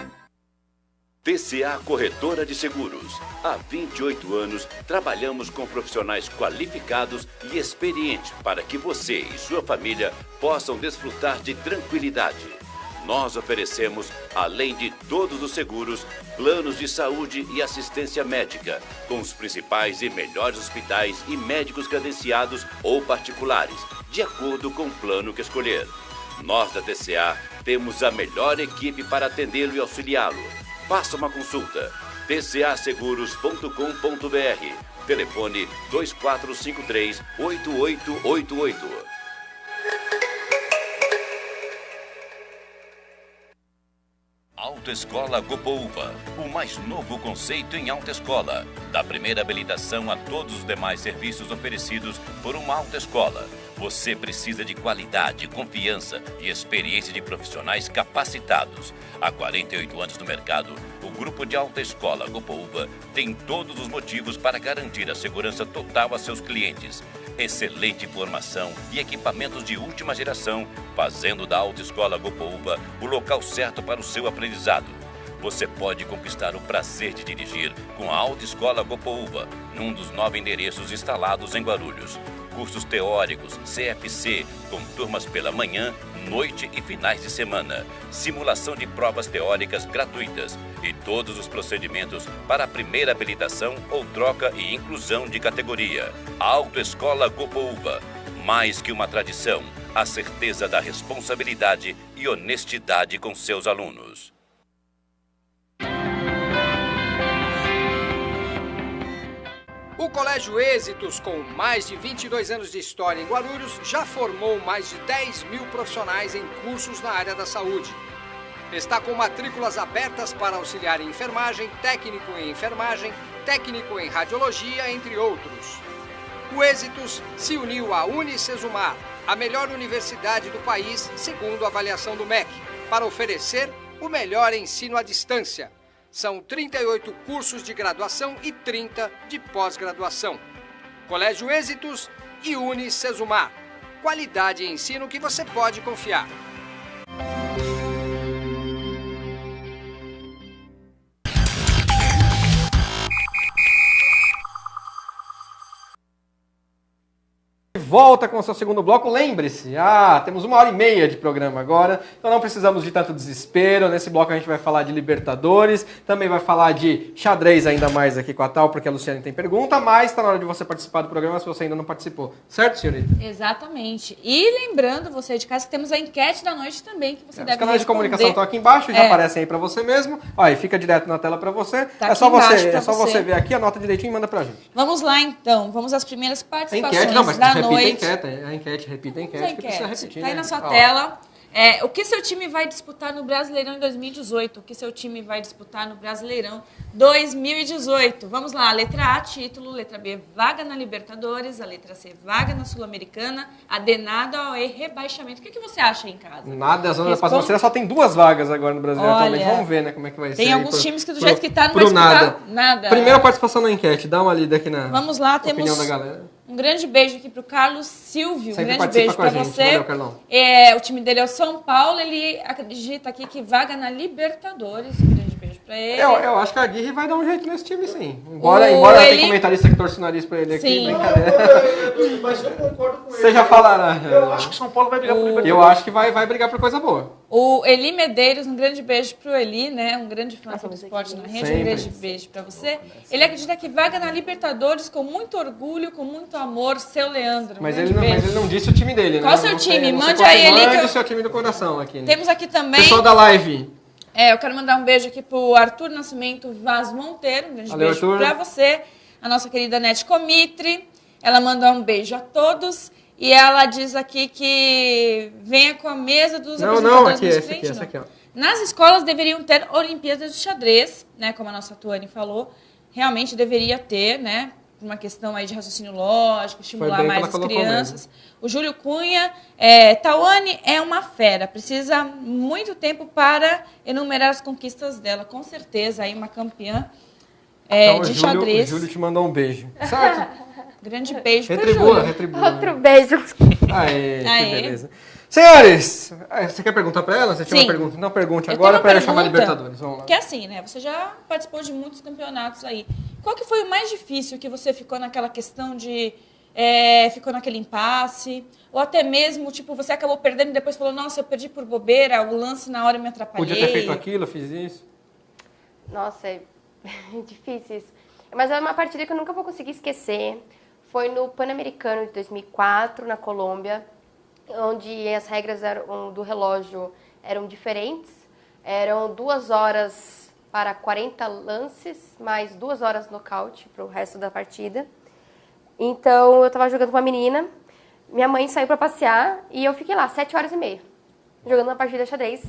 TCA Corretora de Seguros. Há 28 anos, trabalhamos com profissionais qualificados e experientes para que você e sua família possam desfrutar de tranquilidade. Nós oferecemos, além de todos os seguros, planos de saúde e assistência médica, com os principais e melhores hospitais e médicos credenciados ou particulares, de acordo com o plano que escolher. Nós da TCA temos a melhor equipe para atendê-lo e auxiliá-lo. Faça uma consulta. tcaseguros.com.br. Telefone 2453-8888. Autoescola Gopouva, o mais novo conceito em autoescola. Da primeira habilitação a todos os demais serviços oferecidos por uma autoescola. Você precisa de qualidade, confiança e experiência de profissionais capacitados. Há 48 anos no mercado, o grupo de autoescola Gopouva tem todos os motivos para garantir a segurança total a seus clientes. Excelente formação e equipamentos de última geração, fazendo da Autoescola Gopouva o local certo para o seu aprendizado. Você pode conquistar o prazer de dirigir com a Autoescola Gopouva, num dos 9 endereços instalados em Guarulhos. Cursos teóricos, CFC, com turmas pela manhã, noite e finais de semana. Simulação de provas teóricas gratuitas e todos os procedimentos para a primeira habilitação ou troca e inclusão de categoria. Autoescola Gopouva, mais que uma tradição, a certeza da responsabilidade e honestidade com seus alunos. O Colégio Êxitos, com mais de 22 anos de história em Guarulhos, já formou mais de 10 mil profissionais em cursos na área da saúde. Está com matrículas abertas para auxiliar em enfermagem, técnico em enfermagem, técnico em radiologia, entre outros. O Êxitos se uniu à Unicesumar, a melhor universidade do país, segundo a avaliação do MEC, para oferecer o melhor ensino à distância. São 38 cursos de graduação e 30 de pós-graduação. Colégio Êxitos e Unicesumar. Qualidade e ensino que você pode confiar. volta com o seu segundo bloco. Lembre-se, temos 1h30 de programa agora, então não precisamos de tanto desespero. Nesse bloco a gente vai falar de Libertadores, também vai falar de xadrez ainda mais aqui com a Tal, porque a Luciane tem pergunta, mas está na hora de você participar do programa se você ainda não participou. Certo, senhorita? Exatamente. E lembrando, você de casa, que temos a enquete da noite também, que você deve Os canais responder. de comunicação estão aqui embaixo, já aparecem aí para você mesmo. Ó, e fica direto na tela para você. É só você ver aqui, anota direitinho e manda pra gente. Vamos lá, então. Vamos às primeiras participações enquete, não, mas da repita noite. A enquete, repita a enquete, que precisa repetir. Tá aí né? na sua tela. O que seu time vai disputar no Brasileirão em 2018? O que seu time vai disputar no Brasileirão 2018? Vamos lá. Letra A, título. Letra B, vaga na Libertadores. A letra C, vaga na Sul-Americana. A D, nada. A E, rebaixamento. O que você acha aí em casa? Nada, a zona da Paz só tem 2 vagas agora no Brasileiro atualmente. Vamos ver, né, como é que vai ser. Tem alguns times que do jeito que tá não vai disputar nada. Primeira participação na enquete. Dá uma lida aqui na Vamos lá, opinião da galera. Um grande beijo aqui pro Carlos Silvio. Sempre um grande beijo para você. Valeu, Carlão. O time dele é o São Paulo. Ele acredita aqui que vaga na Libertadores. Um grande beijo para ele. Eu acho que a Aguirre vai dar um jeito nesse time, sim. Embora tem comentarista que torce o nariz para ele aqui. Sim. Mas eu concordo com ele. Você já falará. Eu acho que o São Paulo vai brigar por Libertadores. Eu acho que vai brigar por coisa boa. O Eli Medeiros, um grande beijo pro Eli, né? Um grande fã do esporte na rede. Sempre. Um grande beijo para você. Ele acredita que vaga na Libertadores com muito orgulho, com muito amor, seu Leandro. Mas ele não disse o time dele, né? Qual o seu time? Mande aí, Eli. Mande o seu time do coração aqui. Né? Temos aqui também... Pessoal da live. Eu quero mandar um beijo aqui pro Arthur Nascimento Vaz Monteiro. Um grande beijo para você. A nossa querida Nete Comitri. Ela manda um beijo a todos. E ela diz aqui que venha com a mesa dos apresentadores aqui, nos essa frente, aqui, ó. Nas escolas deveriam ter Olimpíadas de xadrez, né? Como a nossa Tuane falou. Realmente deveria ter, né? Por uma questão aí de raciocínio lógico, estimular mais as crianças. O Júlio Cunha, Tawane é uma fera, precisa muito tempo para enumerar as conquistas dela. Com certeza, aí uma campeã de xadrez. O Júlio te mandou um beijo. Certo? Grande beijo pro Retribua. Outro beijo. Aê, que beleza. Senhores, você quer perguntar para ela? Você tinha uma pergunta? Não pergunte agora para ela chamar Libertadores. Vamos lá. Que é assim, né? Você já participou de muitos campeonatos aí. Qual que foi o mais difícil que você ficou naquela questão de... ficou naquele impasse? Ou até mesmo, tipo, você acabou perdendo e depois falou, nossa, eu perdi por bobeira, o lance na hora me atrapalhei. Podia ter feito aquilo, eu fiz isso. Nossa, é difícil isso. Mas é uma partida que eu nunca vou conseguir esquecer. Foi no Pan-Americano de 2004, na Colômbia, onde as regras do relógio eram diferentes. Eram 2 horas para 40 lances, mais 2 horas nocaute para o resto da partida. Então, eu estava jogando com uma menina, minha mãe saiu para passear e eu fiquei lá 7 horas e meia, jogando uma partida de xadrez,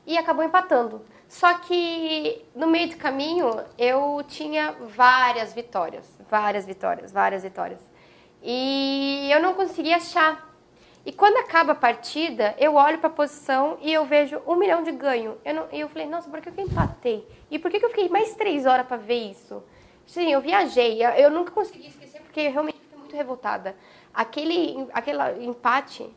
e acabou empatando. Só que, no meio do caminho, eu tinha várias vitórias. E eu não conseguia achar. E quando acaba a partida, eu olho para a posição e eu vejo 1 milhão de ganho. E eu falei, nossa, por que eu empatei? E por que eu fiquei mais 3 horas para ver isso? Sim, eu viajei. Eu nunca consegui esquecer porque eu realmente fiquei muito revoltada. Aquele empate,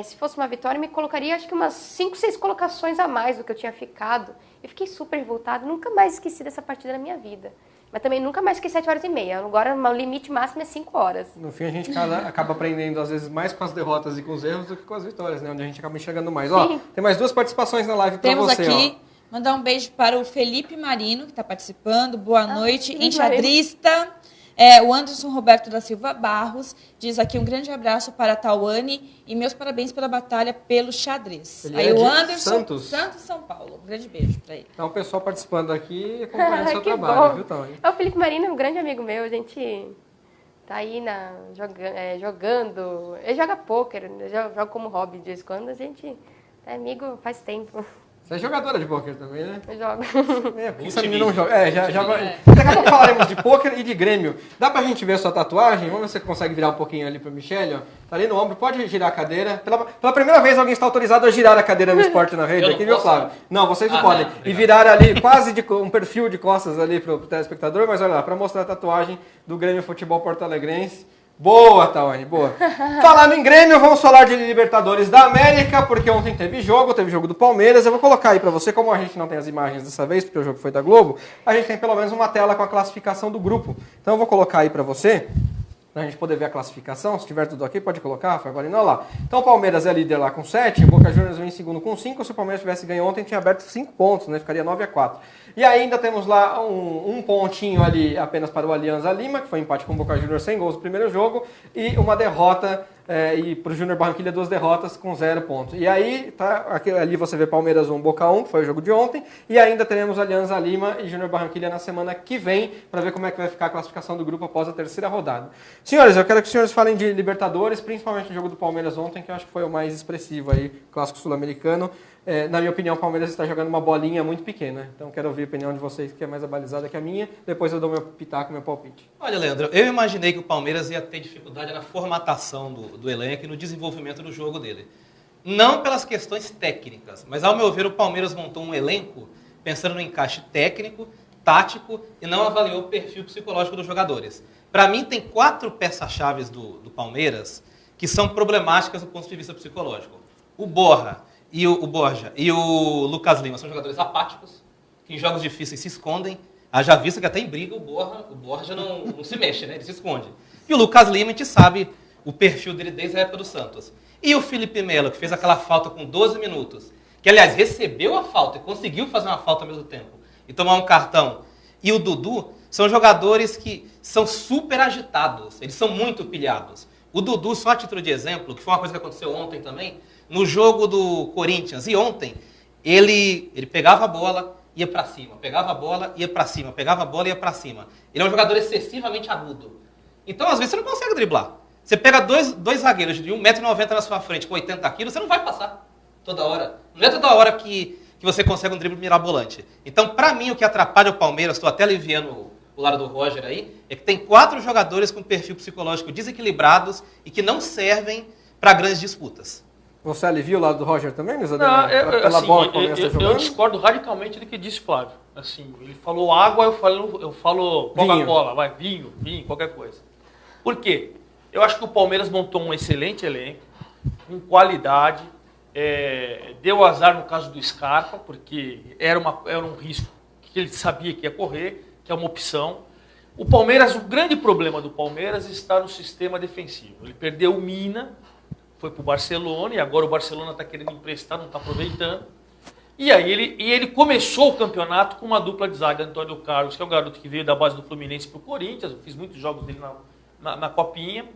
se fosse uma vitória, me colocaria acho que umas 5, 6 colocações a mais do que eu tinha ficado. Eu fiquei super revoltada, nunca mais esqueci dessa partida na minha vida. Mas também nunca mais fiquei 7 horas e meia. Agora o limite máximo é 5 horas. No fim, a gente acaba aprendendo, às vezes, mais com as derrotas e com os erros do que com as vitórias, né? Onde a gente acaba enxergando mais. Ó, tem mais 2 participações na live para você. Temos aqui, mandar um beijo para o Felipe Marino, que está participando. Boa noite. Enxadrista. O Anderson Roberto da Silva Barros diz aqui um grande abraço para a Tawane e meus parabéns pela batalha pelo xadrez. Ele aí o Anderson, Santos, São Paulo. Um grande beijo para ele. Então o pessoal participando aqui acompanhando o seu trabalho, viu, Tawane? O Felipe Marino é um grande amigo meu, a gente tá aí jogando. Ele joga pôquer, eu jogo como hobby de vez em quando, a gente é amigo faz tempo. Você é jogadora de pôquer também, né? Eu jogo. Porque essa menina não joga. Daqui a pouco falaremos de pôquer e de Grêmio. Dá pra gente ver a sua tatuagem? Vamos ver se você consegue virar um pouquinho ali pra Michelle, ó. Tá ali no ombro, pode girar a cadeira. Pela primeira vez alguém está autorizado a girar a cadeira no Esporte na Rede aqui, viu, Flávio? Não, vocês não podem. E virar ali quase um perfil de costas ali pro telespectador, mas olha lá, pra mostrar a tatuagem do Grêmio Futebol Porto Alegrense. Boa, Tawane, boa. Falando em Grêmio, vamos falar de Libertadores da América, porque ontem teve jogo do Palmeiras. Eu vou colocar aí pra você, como a gente não tem as imagens dessa vez, porque o jogo foi da Globo, a gente tem pelo menos uma tela com a classificação do grupo. Então eu vou colocar aí pra você Pra gente poder ver a classificação. Se tiver tudo aqui, pode colocar, Rafael Guarino, olha lá. Então o Palmeiras é líder lá com 7, o Boca Juniors vem em segundo com 5. Se o Palmeiras tivesse ganho ontem, tinha aberto 5 pontos, né? Ficaria 9-4. E ainda temos lá um pontinho ali apenas para o Alianza Lima, que foi empate com o Boca Juniors sem gols no primeiro jogo, e uma derrota, e para o Júnior Barranquilla 2 derrotas com 0 pontos. E aí, ali você vê Palmeiras 1, Boca 1, que foi o jogo de ontem, e ainda teremos Alianza Lima e Júnior Barranquilla na semana que vem, para ver como é que vai ficar a classificação do grupo após a terceira rodada. Senhores, eu quero que os senhores falem de Libertadores, principalmente o jogo do Palmeiras ontem, que eu acho que foi o mais expressivo aí, clássico sul-americano. Na minha opinião, o Palmeiras está jogando uma bolinha muito pequena. Então, quero ouvir a opinião de vocês, que é mais abalizada que a minha. Depois eu dou meu pitaco, meu palpite. Olha, Leandro, eu imaginei que o Palmeiras ia ter dificuldade na formatação do elenco e no desenvolvimento do jogo dele. Não pelas questões técnicas, mas, ao meu ver, o Palmeiras montou um elenco pensando no encaixe técnico, tático e não avaliou o perfil psicológico dos jogadores. Para mim, tem 4 peças-chave do Palmeiras que são problemáticas do ponto de vista psicológico. O Borja e o Lucas Lima são jogadores apáticos, que em jogos difíceis se escondem. Haja vista que até em briga o Borja não se mexe, né? Ele se esconde. E o Lucas Lima, a gente sabe o perfil dele desde a época do Santos. E o Felipe Melo, que fez aquela falta com 12 minutos, que aliás recebeu a falta e conseguiu fazer uma falta ao mesmo tempo e tomar um cartão. E o Dudu são jogadores que são super agitados, eles são muito pilhados. O Dudu, só a título de exemplo, que foi uma coisa que aconteceu ontem também, no jogo do Corinthians, e ontem, ele pegava a bola, ia para cima, pegava a bola, ia para cima, pegava a bola, ia para cima. Ele é um jogador excessivamente agudo. Então, às vezes, você não consegue driblar. Você pega dois zagueiros de 1,90 m na sua frente com 80 kg, você não vai passar toda hora. Não é toda hora que você consegue um drible mirabolante. Então, para mim, o que atrapalha o Palmeiras, estou até aliviando o lado do Roger aí, é que tem 4 jogadores com perfil psicológico desequilibrados e que não servem para grandes disputas. Você alivia o lado do Roger também, Luiz Ademar? Eu discordo radicalmente do que disse Flávio. Assim, ele falou água, eu falo Coca-Cola, vinho, qualquer coisa. Por quê? Eu acho que o Palmeiras montou um excelente elenco, com qualidade, deu azar no caso do Scarpa, porque era um risco que ele sabia que ia correr, que é uma opção. O grande problema do Palmeiras está no sistema defensivo. Ele perdeu o Mina, foi para o Barcelona, e agora o Barcelona está querendo emprestar, não está aproveitando. E aí ele começou o campeonato com uma dupla de zaga, Antônio Carlos, que é um garoto que veio da base do Fluminense para o Corinthians, eu fiz muitos jogos dele na Copinha,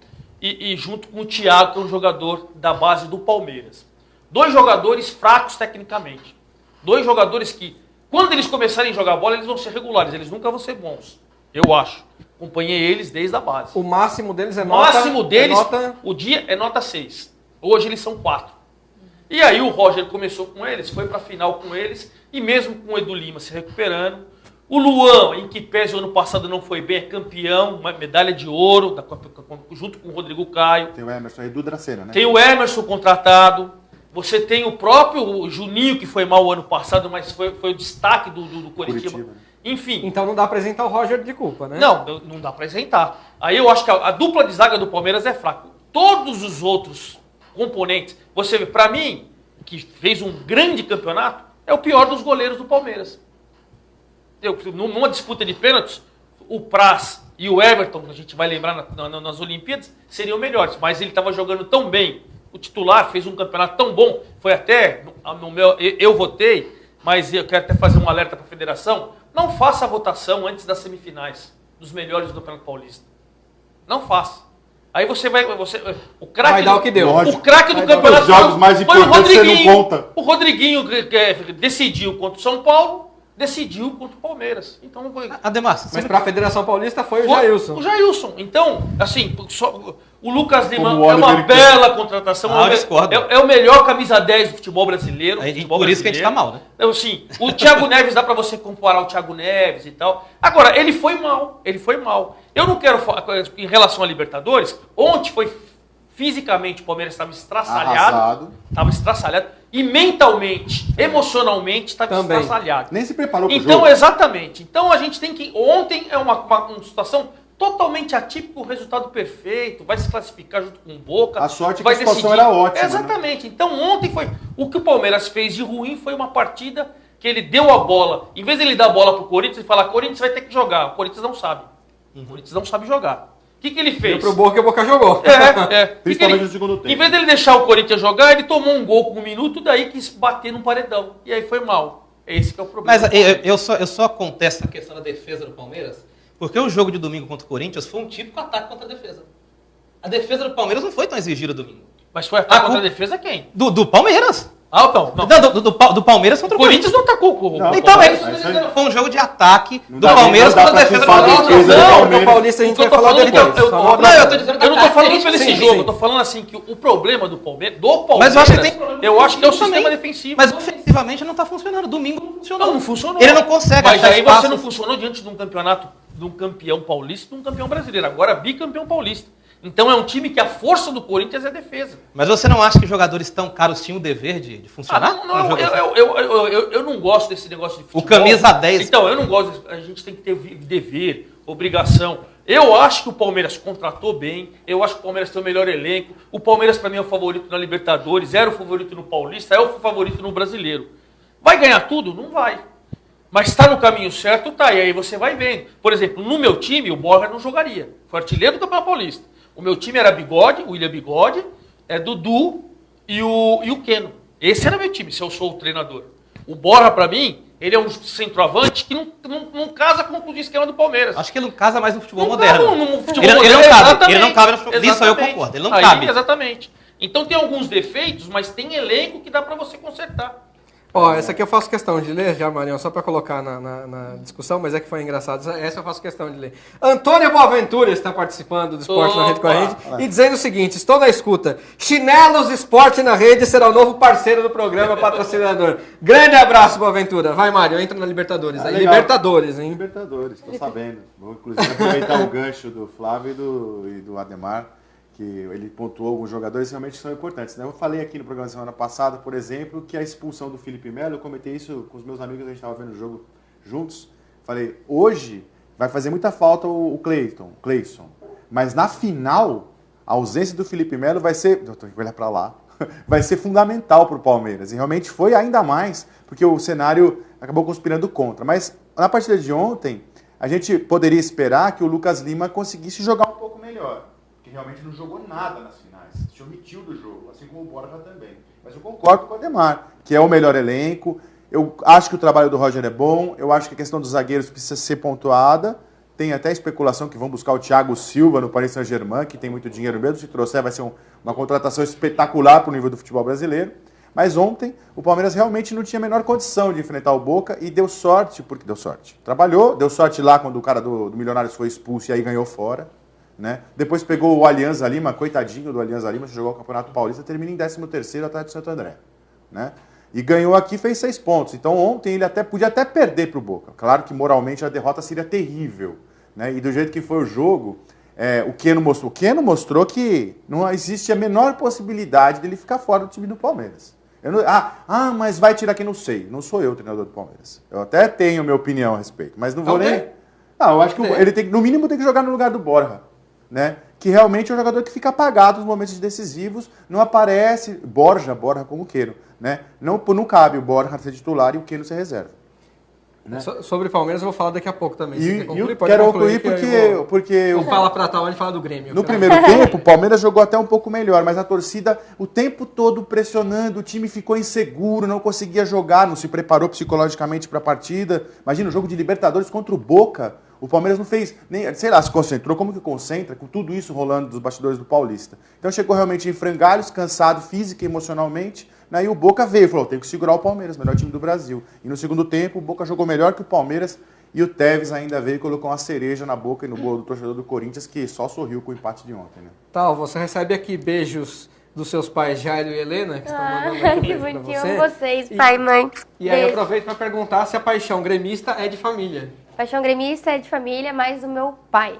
e junto com o Thiago, que é um jogador da base do Palmeiras. 2 jogadores fracos tecnicamente. 2 jogadores que, quando eles começarem a jogar bola, eles vão ser regulares, eles nunca vão ser bons, eu acho. Acompanhei eles desde a base. O máximo deles é nota 6. Hoje eles são 4. E aí o Roger começou com eles, foi para a final com eles, e mesmo com o Edu Lima se recuperando. O Luan, em que pese o ano passado não foi bem, é campeão, uma medalha de ouro, junto com o Rodrigo Caio. Tem o Emerson aí do Dracena, né? Tem o Emerson contratado. Você tem o próprio Juninho, que foi mal o ano passado, mas foi o destaque do Coritiba. Enfim. Então não dá para isentar o Roger de culpa, né? Não dá para isentar. Aí eu acho que a dupla de zaga do Palmeiras é fraca. Todos os outros componentes, você vê, para mim, que fez um grande campeonato, é o pior dos goleiros do Palmeiras. Numa disputa de pênaltis, o Praz e o Everton, que a gente vai lembrar nas Olimpíadas, seriam melhores, mas ele estava jogando tão bem. O titular fez um campeonato tão bom, foi até, eu votei, mas eu quero até fazer um alerta para a federação, não faça a votação antes das semifinais, dos melhores do Campeonato Paulista. Não faça. Aí o craque vai dar o que deu. O craque do campeonato jogos mais foi o Rodriguinho. Não conta. O Rodriguinho decidiu contra o São Paulo, decidiu contra o Palmeiras. Então, Ademar, mas para a Federação Paulista foi o Jailson. O Jailson. Então, assim, o Lucas Lima é uma bela contratação. É o melhor camisa 10 do futebol brasileiro. Por isso que a gente está mal, né? Então, assim, o Thiago Neves, dá para você comparar o Thiago Neves e tal. Agora, ele foi mal. Eu não quero falar, em relação a Libertadores, ontem foi fisicamente o Palmeiras estava estraçalhado. E mentalmente, emocionalmente, estava estraçalhado. Nem se preparou para o jogo. Então, exatamente. Então, a gente tem que... Ontem é uma situação totalmente atípica, o resultado perfeito, vai se classificar junto com o Boca. A sorte é que a situação era ótima. Exatamente. Né? Então, ontem foi... O que o Palmeiras fez de ruim foi uma partida que ele deu a bola. Em vez de ele dar a bola para o Corinthians e falar, Corinthians vai ter que jogar. O Corinthians não sabe. O Corinthians não sabe jogar. que ele fez? Deu pro Boca e o Boca jogou. Principalmente no segundo tempo. Em vez dele deixar o Corinthians jogar, ele tomou um gol com 1 minuto, daí quis bater no paredão. E aí foi mal. Esse que é o problema. Mas eu só contesto a questão da defesa do Palmeiras, porque o jogo de domingo contra o Corinthians foi um típico ataque contra a defesa. A defesa do Palmeiras não foi tão exigida domingo. Mas foi ataque contra a defesa quem? Do Palmeiras. Ah, não. Do Palmeiras contra o Corinthians. Não atacou o Então, foi um jogo de ataque do Palmeiras contra a defesa do Corinthians. Não, o Paulista a gente vai falar depois. Eu não tô falando pelo esse jogo, eu tô falando assim que o problema do Palmeiras, Mas eu acho que eu acho que é o sistema defensivo. Mas ofensivamente não tá funcionando. Domingo não funcionou. Não funcionou. Ele não consegue. Mas aí você não funcionou diante de um campeonato, de um campeão paulista e de um campeão brasileiro. Agora bicampeão paulista. Então é um time que a força do Corinthians é a defesa. Mas você não acha que jogadores tão caros tinham o dever de funcionar? Eu não gosto desse negócio de futebol. O camisa 10. Então, eu não gosto. A gente tem que ter dever, obrigação. Eu acho que o Palmeiras contratou bem. Eu acho que o Palmeiras tem o melhor elenco. O Palmeiras, para mim, é o favorito na Libertadores. Era o favorito no Paulista. É o favorito no Brasileiro. Vai ganhar tudo? Não vai. Mas está no caminho certo? Tá. E aí você vai vendo. Por exemplo, no meu time, o Borja não jogaria. Foi artilheiro do Campeonato Paulista. O meu time era Bigode, o William Bigode, Dudu e o Keno. Esse era meu time, se eu sou o treinador. O Borja, para mim, ele é um centroavante que não casa com o esquema do Palmeiras. Acho que ele não casa mais no futebol moderno. No futebol moderno, ele não cabe no futebol. Isso eu concordo, ele não cabe. Exatamente. Então tem alguns defeitos, mas tem elenco que dá para você consertar. Ó, essa aqui eu faço questão de ler já, Marião, só para colocar na discussão, mas é que foi engraçado. Essa eu faço questão de ler. Antônio Boaventura está participando do Esporte na Rede com a gente e dizendo o seguinte: estou na escuta. Chinelos Esporte na Rede será o novo parceiro do programa patrocinador. Grande abraço, Boaventura. Vai, Mário, entra na Libertadores. Libertadores, hein? Libertadores, estou sabendo. Vou inclusive aproveitar o gancho do Flávio e do Ademar, que ele pontuou alguns jogadores realmente são importantes. Né? Eu falei aqui no programa da semana passada, por exemplo, que a expulsão do Felipe Melo, eu comentei isso com os meus amigos, a gente estava vendo o jogo juntos. Falei, hoje vai fazer muita falta o Cleison, mas na final, a ausência do Felipe Melo vai ser, eu tenho que olhar para lá, vai ser fundamental para o Palmeiras. E realmente foi ainda mais, porque o cenário acabou conspirando contra. Mas na partida de ontem, a gente poderia esperar que o Lucas Lima conseguisse jogar um pouco melhor. Realmente não jogou nada nas finais, se omitiu do jogo, assim como o Borja também. Mas eu concordo com o Ademar, que é o melhor elenco, eu acho que o trabalho do Roger é bom, eu acho que a questão dos zagueiros precisa ser pontuada, tem até especulação que vão buscar o Thiago Silva no Paris Saint-Germain, que tem muito dinheiro mesmo, se trouxer vai ser uma contratação espetacular para o nível do futebol brasileiro. Mas ontem o Palmeiras realmente não tinha a menor condição de enfrentar o Boca e deu sorte, porque deu sorte. Trabalhou, deu sorte lá quando o cara do Milionários foi expulso e aí ganhou fora. Né? Depois pegou o Alianza Lima, coitadinho do Alianza Lima, jogou o Campeonato Paulista, termina em 13º atrás do Santo André. Né? E ganhou aqui, fez 6 pontos. Então ontem ele podia até perder para o Boca. Claro que moralmente a derrota seria terrível. Né? E do jeito que foi o jogo, o Keno mostrou que não existe a menor possibilidade dele ficar fora do time do Palmeiras. Mas vai tirar quem? Não sei. Não sou eu o treinador do Palmeiras. Eu até tenho minha opinião a respeito, mas não vou nem... eu acho que ele no mínimo tem que jogar no lugar do Borja. Né? Que realmente é um jogador que fica apagado nos momentos decisivos, não aparece, Borja como Keno, né? Não cabe o Borja ser titular e o Keno ser reserva. Né? Sobre o Palmeiras eu vou falar daqui a pouco também. Quero concluir porque eu falo para tal onde falar do Grêmio. No primeiro tempo, o Palmeiras jogou até um pouco melhor, mas a torcida o tempo todo pressionando, o time ficou inseguro, não conseguia jogar, não se preparou psicologicamente para a partida. Imagina o jogo de Libertadores contra o Boca. O Palmeiras não fez, nem, sei lá, se concentrou, como que concentra com tudo isso rolando dos bastidores do Paulista. Então chegou realmente em frangalhos, cansado física e emocionalmente, né, e o Boca veio e falou, tem que segurar o Palmeiras, melhor time do Brasil. E no segundo tempo, o Boca jogou melhor que o Palmeiras e o Tevez ainda veio e colocou uma cereja na boca e no bolo do torcedor do Corinthians, que só sorriu com o empate de ontem. Né? Você recebe aqui beijos dos seus pais Jairo e Helena, que estão mandando aqui que beijo pra você. Vocês, pai e mãe. E aí eu aproveito para perguntar se a paixão gremista é de família. Paixão gremista é de família, mas o meu pai.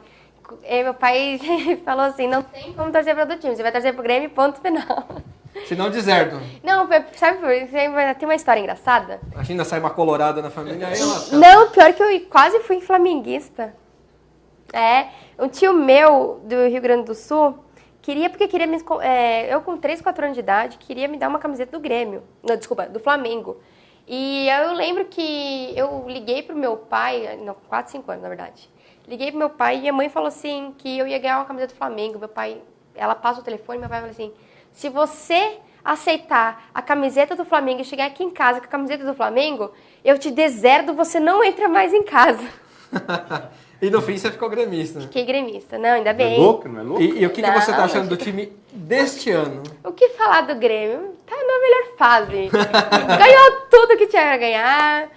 Meu pai falou assim, não tem como torcer para outro time, você vai torcer pro Grêmio, ponto final. Se não, deserto. Não, sabe, tem uma história engraçada. Imagina sair uma colorada na família. Aí não, pior que eu quase fui flamenguista. Um tio meu do Rio Grande do Sul porque queria me... eu com 3, 4 anos de idade, queria me dar uma camiseta do Grêmio. Não, desculpa, do Flamengo. E eu lembro que eu liguei pro meu pai, 4, 5 anos, na verdade. Liguei pro meu pai e minha mãe falou assim que eu ia ganhar uma camiseta do Flamengo. Meu pai, ela passa o telefone e meu pai falou assim, se você aceitar a camiseta do Flamengo e chegar aqui em casa com a camiseta do Flamengo, eu te deserdo, você não entra mais em casa. E no fim você ficou gremista. Fiquei gremista. Não, ainda bem. Não é louco? Não é louco? E o que você tá achando do time deste ano? O que falar do Grêmio? Tá na melhor fase. Ganhou tudo que tinha a ganhar.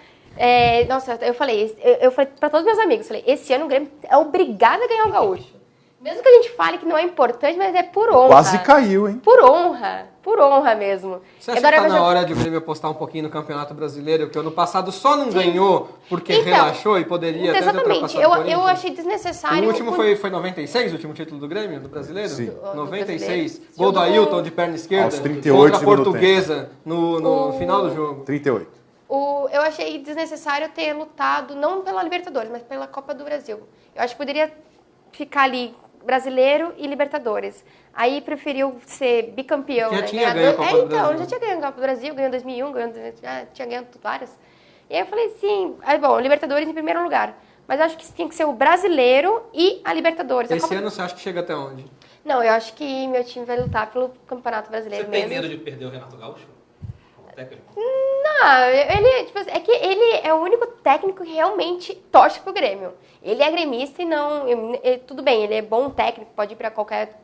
Nossa, eu falei pra todos os meus amigos, esse ano o Grêmio é obrigado a ganhar o Gaúcho. Mesmo que a gente fale que não é importante, mas é por honra. Quase caiu, hein? Por honra mesmo. Você acha que tá na hora de o Grêmio apostar um pouquinho no Campeonato Brasileiro, que ano passado só não ganhou porque relaxou e poderia até ter ultrapassado o Corinthians? Eu achei desnecessário. O último foi 96, o último título do Grêmio, do Brasileiro? Sim. 96. Gol do Ailton de perna esquerda. Aos 38 contra a Portuguesa no final do jogo. 38. Eu achei desnecessário ter lutado, não pela Libertadores, mas pela Copa do Brasil. Eu acho que poderia ficar ali Brasileiro e Libertadores. Aí preferiu ser bicampeão. Já né? tinha ganho a Copa do Brasil. Então, já tinha ganho a Copa do Brasil, ganhou em 2001, já tinha ganhado várias. E aí eu falei assim, Libertadores em primeiro lugar. Mas eu acho que tinha que ser o Brasileiro e a Libertadores. Esse ano você acha que chega até onde? Não, eu acho que meu time vai lutar pelo Campeonato Brasileiro Você mesmo. tem medo de perder o Renato Gaúcho? Não, é que ele é o único técnico que realmente torce pro Grêmio. Ele é gremista e não... tudo bem, ele é bom técnico, pode ir para qualquer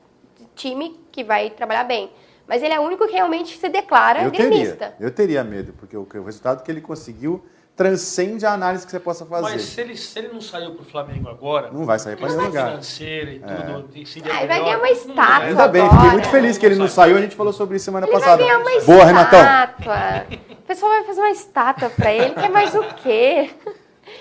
time que vai trabalhar bem. Mas ele é o único que realmente se declara gremista. Eu teria medo, porque o resultado que ele conseguiu transcende a análise que você possa fazer. Mas se ele não saiu pro Flamengo agora... Não vai sair para nenhum lugar. Financeira e tudo. Vai ganhar uma estátua. Ainda bem, fiquei muito feliz que ele não saiu. A gente falou sobre isso semana passada. Vai ganhar uma Boa, estátua. Renatão. O pessoal vai fazer uma estátua para ele, quer mais o quê?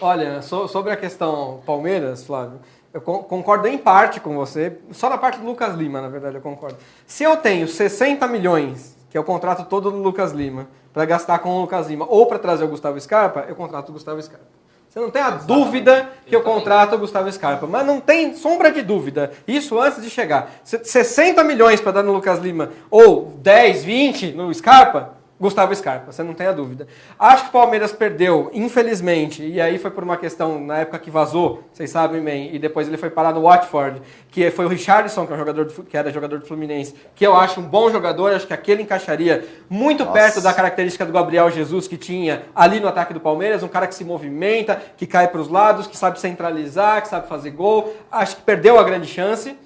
Olha, sobre a questão Palmeiras, Flávio, eu concordo em parte com você, só na parte do Lucas Lima, na verdade, eu concordo. Se eu tenho 60 milhões, que é o contrato todo do Lucas Lima, para gastar com o Lucas Lima, ou para trazer o Gustavo Scarpa, eu contrato o Gustavo Scarpa. Você não tem a dúvida que eu contrato o Gustavo Scarpa, mas não tem sombra de dúvida, isso antes de chegar. 60 milhões para dar no Lucas Lima, ou 10, 20 no Scarpa, Gustavo Scarpa, você não tem a dúvida. Acho que o Palmeiras perdeu, infelizmente, e aí foi por uma questão, na época que vazou, vocês sabem bem, e depois ele foi parar no Watford, que foi o Richarlison, que era jogador do Fluminense, que eu acho um bom jogador, acho que aquele encaixaria muito perto da característica do Gabriel Jesus que tinha ali no ataque do Palmeiras, um cara que se movimenta, que cai para os lados, que sabe centralizar, que sabe fazer gol. Acho que perdeu a grande chance.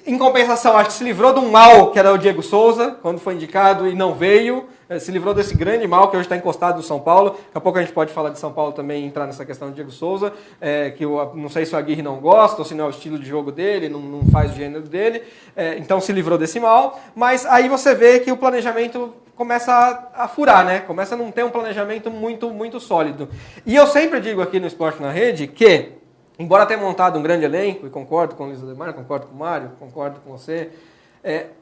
Em compensação, acho que se livrou de um mal, que era o Diego Souza, quando foi indicado e não veio. Se livrou desse grande mal que hoje está encostado no São Paulo. Daqui a pouco a gente pode falar de São Paulo também, entrar nessa questão do Diego Souza, que eu não sei se o Aguirre não gosta, ou se não é o estilo de jogo dele, não faz o gênero dele. Então se livrou desse mal. Mas aí você vê que o planejamento começa a furar, né? Começa a não ter um planejamento muito sólido. E eu sempre digo aqui no Esporte na Rede que, embora tenha montado um grande elenco, e concordo com o Luiz Ademar, concordo com o Mário, concordo com você,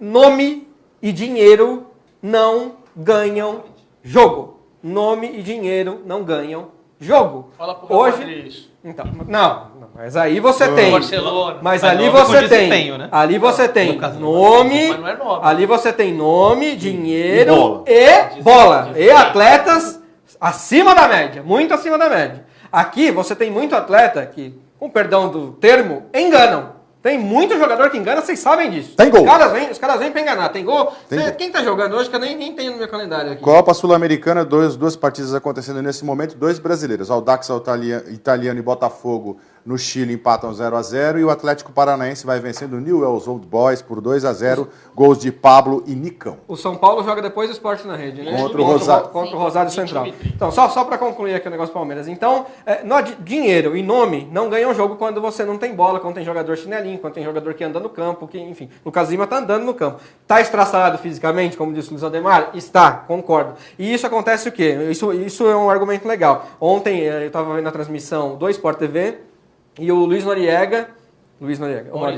nome e dinheiro não ganham jogo. Nome e dinheiro não ganham jogo. Fala pro hoje isso. Então, não, mas aí você tem. Barcelona. Mas ali você tem. Né? Ali você tem nome. Mas não é nome. Ali você tem nome, dinheiro e bola. E atletas acima da média, muito acima da média. Aqui você tem muito atleta que, com perdão do termo, enganam. Tem muito jogador que engana, vocês sabem disso. Tem gol. Os caras vêm pra enganar. Tem gol? Quem tá jogando hoje, que eu nem tenho no meu calendário aqui. Copa Sul-Americana, duas partidas acontecendo nesse momento, 2 brasileiros. Audax Italiano e Botafogo no Chile empatam 0-0 e o Atlético Paranaense vai vencendo o Newell's Old Boys por 2-0, gols de Pablo e Nicão. O São Paulo joga depois do Esporte na Rede, né? Contra o Rosário Central. Então, só para concluir aqui o negócio do Palmeiras. Então, dinheiro e nome não ganham jogo quando você não tem bola, quando tem jogador chinelinho, quando tem jogador que anda no campo, que, enfim, o Lucas Lima tá andando no campo. Tá estraçalhado fisicamente, como disse o Luiz Ademar? Está, concordo. E isso acontece o quê? Isso é um argumento legal. Ontem eu estava vendo a transmissão do Sport TV, e o Luiz Noriega,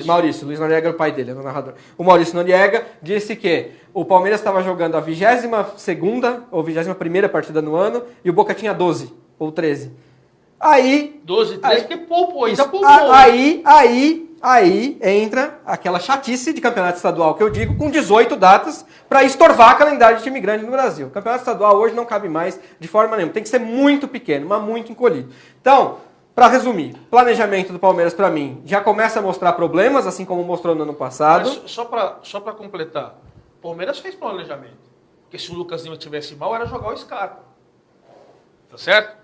Maurício Luiz Noriega é o pai dele, é o narrador. O Maurício Noriega disse que o Palmeiras estava jogando a 22ª ou 21ª partida no ano e o Boca tinha 12 ou 13. Aí... 12, 13, porque poupou, ainda poupou. Aí entra aquela chatice de campeonato estadual que eu digo, com 18 datas para estorvar a calendário de time grande no Brasil. O campeonato estadual hoje não cabe mais de forma nenhuma. Tem que ser muito pequeno, mas muito encolhido. Então, Para resumir, planejamento do Palmeiras, para mim, já começa a mostrar problemas, assim como mostrou no ano passado. Mas só para completar, o Palmeiras fez planejamento. Porque se o Lucas Lima tivesse mal, era jogar o Scarpa. Tá certo?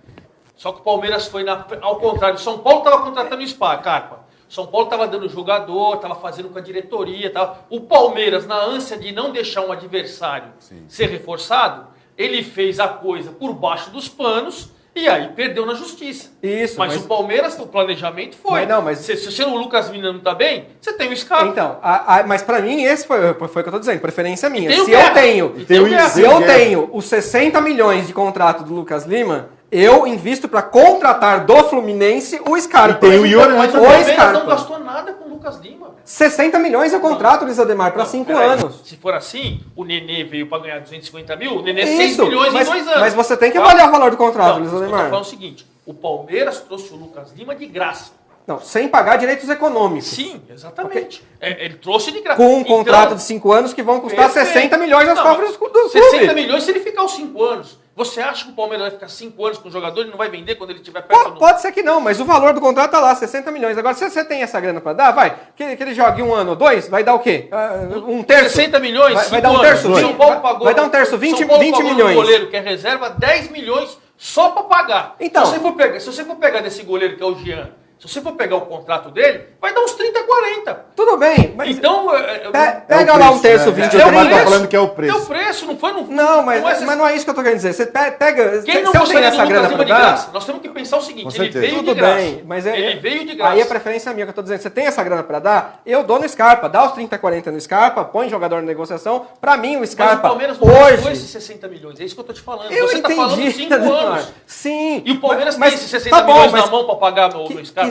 Só que o Palmeiras foi ao contrário. São Paulo estava contratando o Scarpa. São Paulo estava dando jogador, estava fazendo com a diretoria. O Palmeiras, na ânsia de não deixar um adversário ser reforçado, ele fez a coisa por baixo dos panos e aí perdeu na justiça. Isso, mas o Palmeiras, o planejamento foi. Se o Lucas Lima não está bem, você tem o Scarpa. Então, mas para mim, esse foi o que eu estou dizendo, preferência minha. Se eu tenho os 60 milhões de contrato do Lucas Lima, eu invisto para contratar do Fluminense o Scarpa. E tem o Iorã mas o Palmeiras não gastou nada com o Lucas Lima. 60 milhões é o contrato, Luiz Ademar, para 5 anos. Se for assim, o Nenê veio para ganhar 250 mil, o Nenê é 6 milhões em 2 anos. Mas você tem que avaliar o valor do contrato, Luiz Ademar. Eu tô falando o seguinte, o Palmeiras trouxe o Lucas Lima de graça. Não, sem pagar direitos econômicos. Sim, exatamente. Okay. Ele trouxe de graça. Com um contrato de 5 anos que vão custar 60 milhões aos cofres do clube. 60 milhões se ele ficar os 5 anos. Você acha que o Palmeiras vai ficar 5 anos com o jogador e não vai vender quando ele estiver perto? Pode ser que não, mas o valor do contrato tá lá, 60 milhões. Agora, se você tem essa grana para dar, vai. Que ele jogue 1 ano ou 2, vai dar o quê? Um terço? 60 milhões, vai dar um terço? São Paulo pagou. Vai dar um terço, 20 milhões. O goleiro que é reserva, 10 milhões só para pagar. Então, se você for pegar desse goleiro que é o Jean, se você for pegar o contrato dele, vai dar uns 30, 40. Tudo bem, mas... Então... pega lá um terço, 20 milhões. Tá falando que é o preço. É o preço, não foi... Não, mas não é isso que eu tô querendo dizer. Você pega... Quem não gostaria do Lucas Lima de graça? Nós temos que pensar o seguinte, ele veio de graça. Tudo bem, mas ele veio de graça. Aí a preferência minha que eu tô dizendo, você tem essa grana para dar, eu dou no Scarpa. Dá os 30, 40 no Scarpa, põe jogador na negociação. Para mim, o Scarpa, mas o Palmeiras não gastou esses 60 milhões. É isso que eu tô te falando. Eu você entendi, tá falando de 5 anos. Sim. E o Palmeiras tem esses 60 milhões na mão para pagar o Scarpa.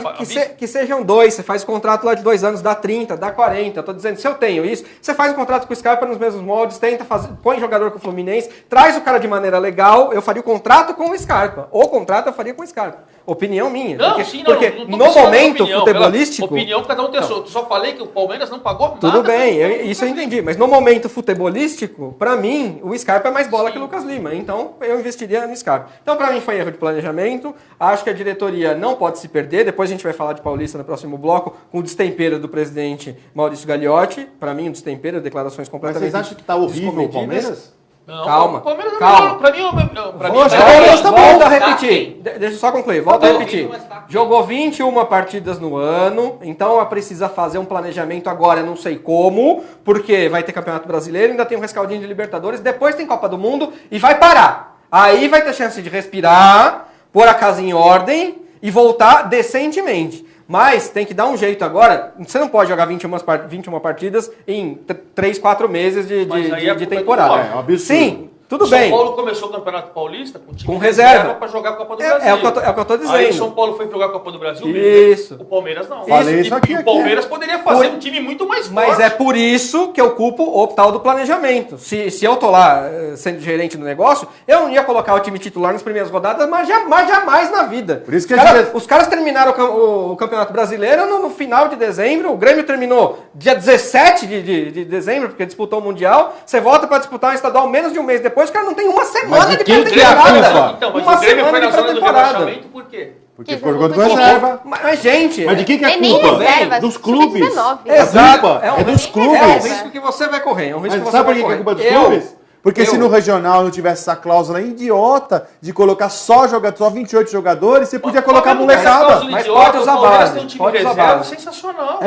Que sejam 2, você faz o contrato lá de 2 anos, dá 30, dá 40. Eu tô dizendo, se eu tenho isso, você faz um contrato com o Scarpa nos mesmos moldes, tenta fazer, põe jogador com o Fluminense, traz o cara de maneira legal, eu faria o contrato com o Scarpa. O contrato eu faria com o Scarpa. Opinião minha. Não, porque no momento futebolístico... Opinião cada um tem a sua. Eu só falei que o Palmeiras não pagou nada. Tudo bem, isso eu entendi. Mas no momento futebolístico, pra mim, o Scarpa é mais bola que o Lucas Lima. Então, eu investiria no Scarpa. Então, pra mim, foi erro de planejamento. Acho que a diretoria não pode se perder. Depois a gente vai falar de Paulista no próximo bloco, com o destempero do presidente Maurício Gagliotti. Pra mim, um destempero, declarações completamente... Mas vocês acham que tá horrível o Palmeiras? Não, calma, Palmeiras calma. Pra mim, volta a repetir. Deixa eu só concluir. Volta a repetir. Jogou 21 partidas no ano, então precisa fazer um planejamento agora, não sei como, porque vai ter Campeonato Brasileiro, ainda tem um rescaldinho de Libertadores, depois tem Copa do Mundo e vai parar. Aí vai ter chance de respirar, pôr a casa em ordem e voltar decentemente. Mas tem que dar um jeito agora. Você não pode jogar 21 partidas em 3, 4 meses de temporada. É um absurdo. Sim, tudo bem. São Paulo começou o Campeonato Paulista com time reserva para jogar a Copa do Brasil. É o que eu tô dizendo. Aí o São Paulo foi jogar a Copa do Brasil. Isso. O Palmeiras não. Falei isso aqui. E o Palmeiras poderia fazer um time muito mais forte. Mas é por isso que eu culpo o tal do planejamento. Se eu tô lá sendo gerente do negócio, eu não ia colocar o time titular nas primeiras rodadas, mas jamais na vida. Por isso que os caras terminaram o Campeonato Brasileiro no final de dezembro. O Grêmio terminou dia 17 de dezembro, porque disputou o Mundial. Você volta para disputar um estadual menos de um mês depois, o cara não tem uma semana de pré-temporada. Então, mas o Grêmio foi na zona do rebaixamento por quê? Porque ficou jogando com reserva. Mas, gente... Mas de quem que é a culpa? Dos clubes. Exato. É dos clubes. É um risco que você vai correr. Mas sabe por que é culpa dos clubes? Porque se no regional não tivesse essa cláusula idiota de colocar só 28 jogadores, você podia colocar molecada. Mas pode usar base. Pode usar base. Sensacional.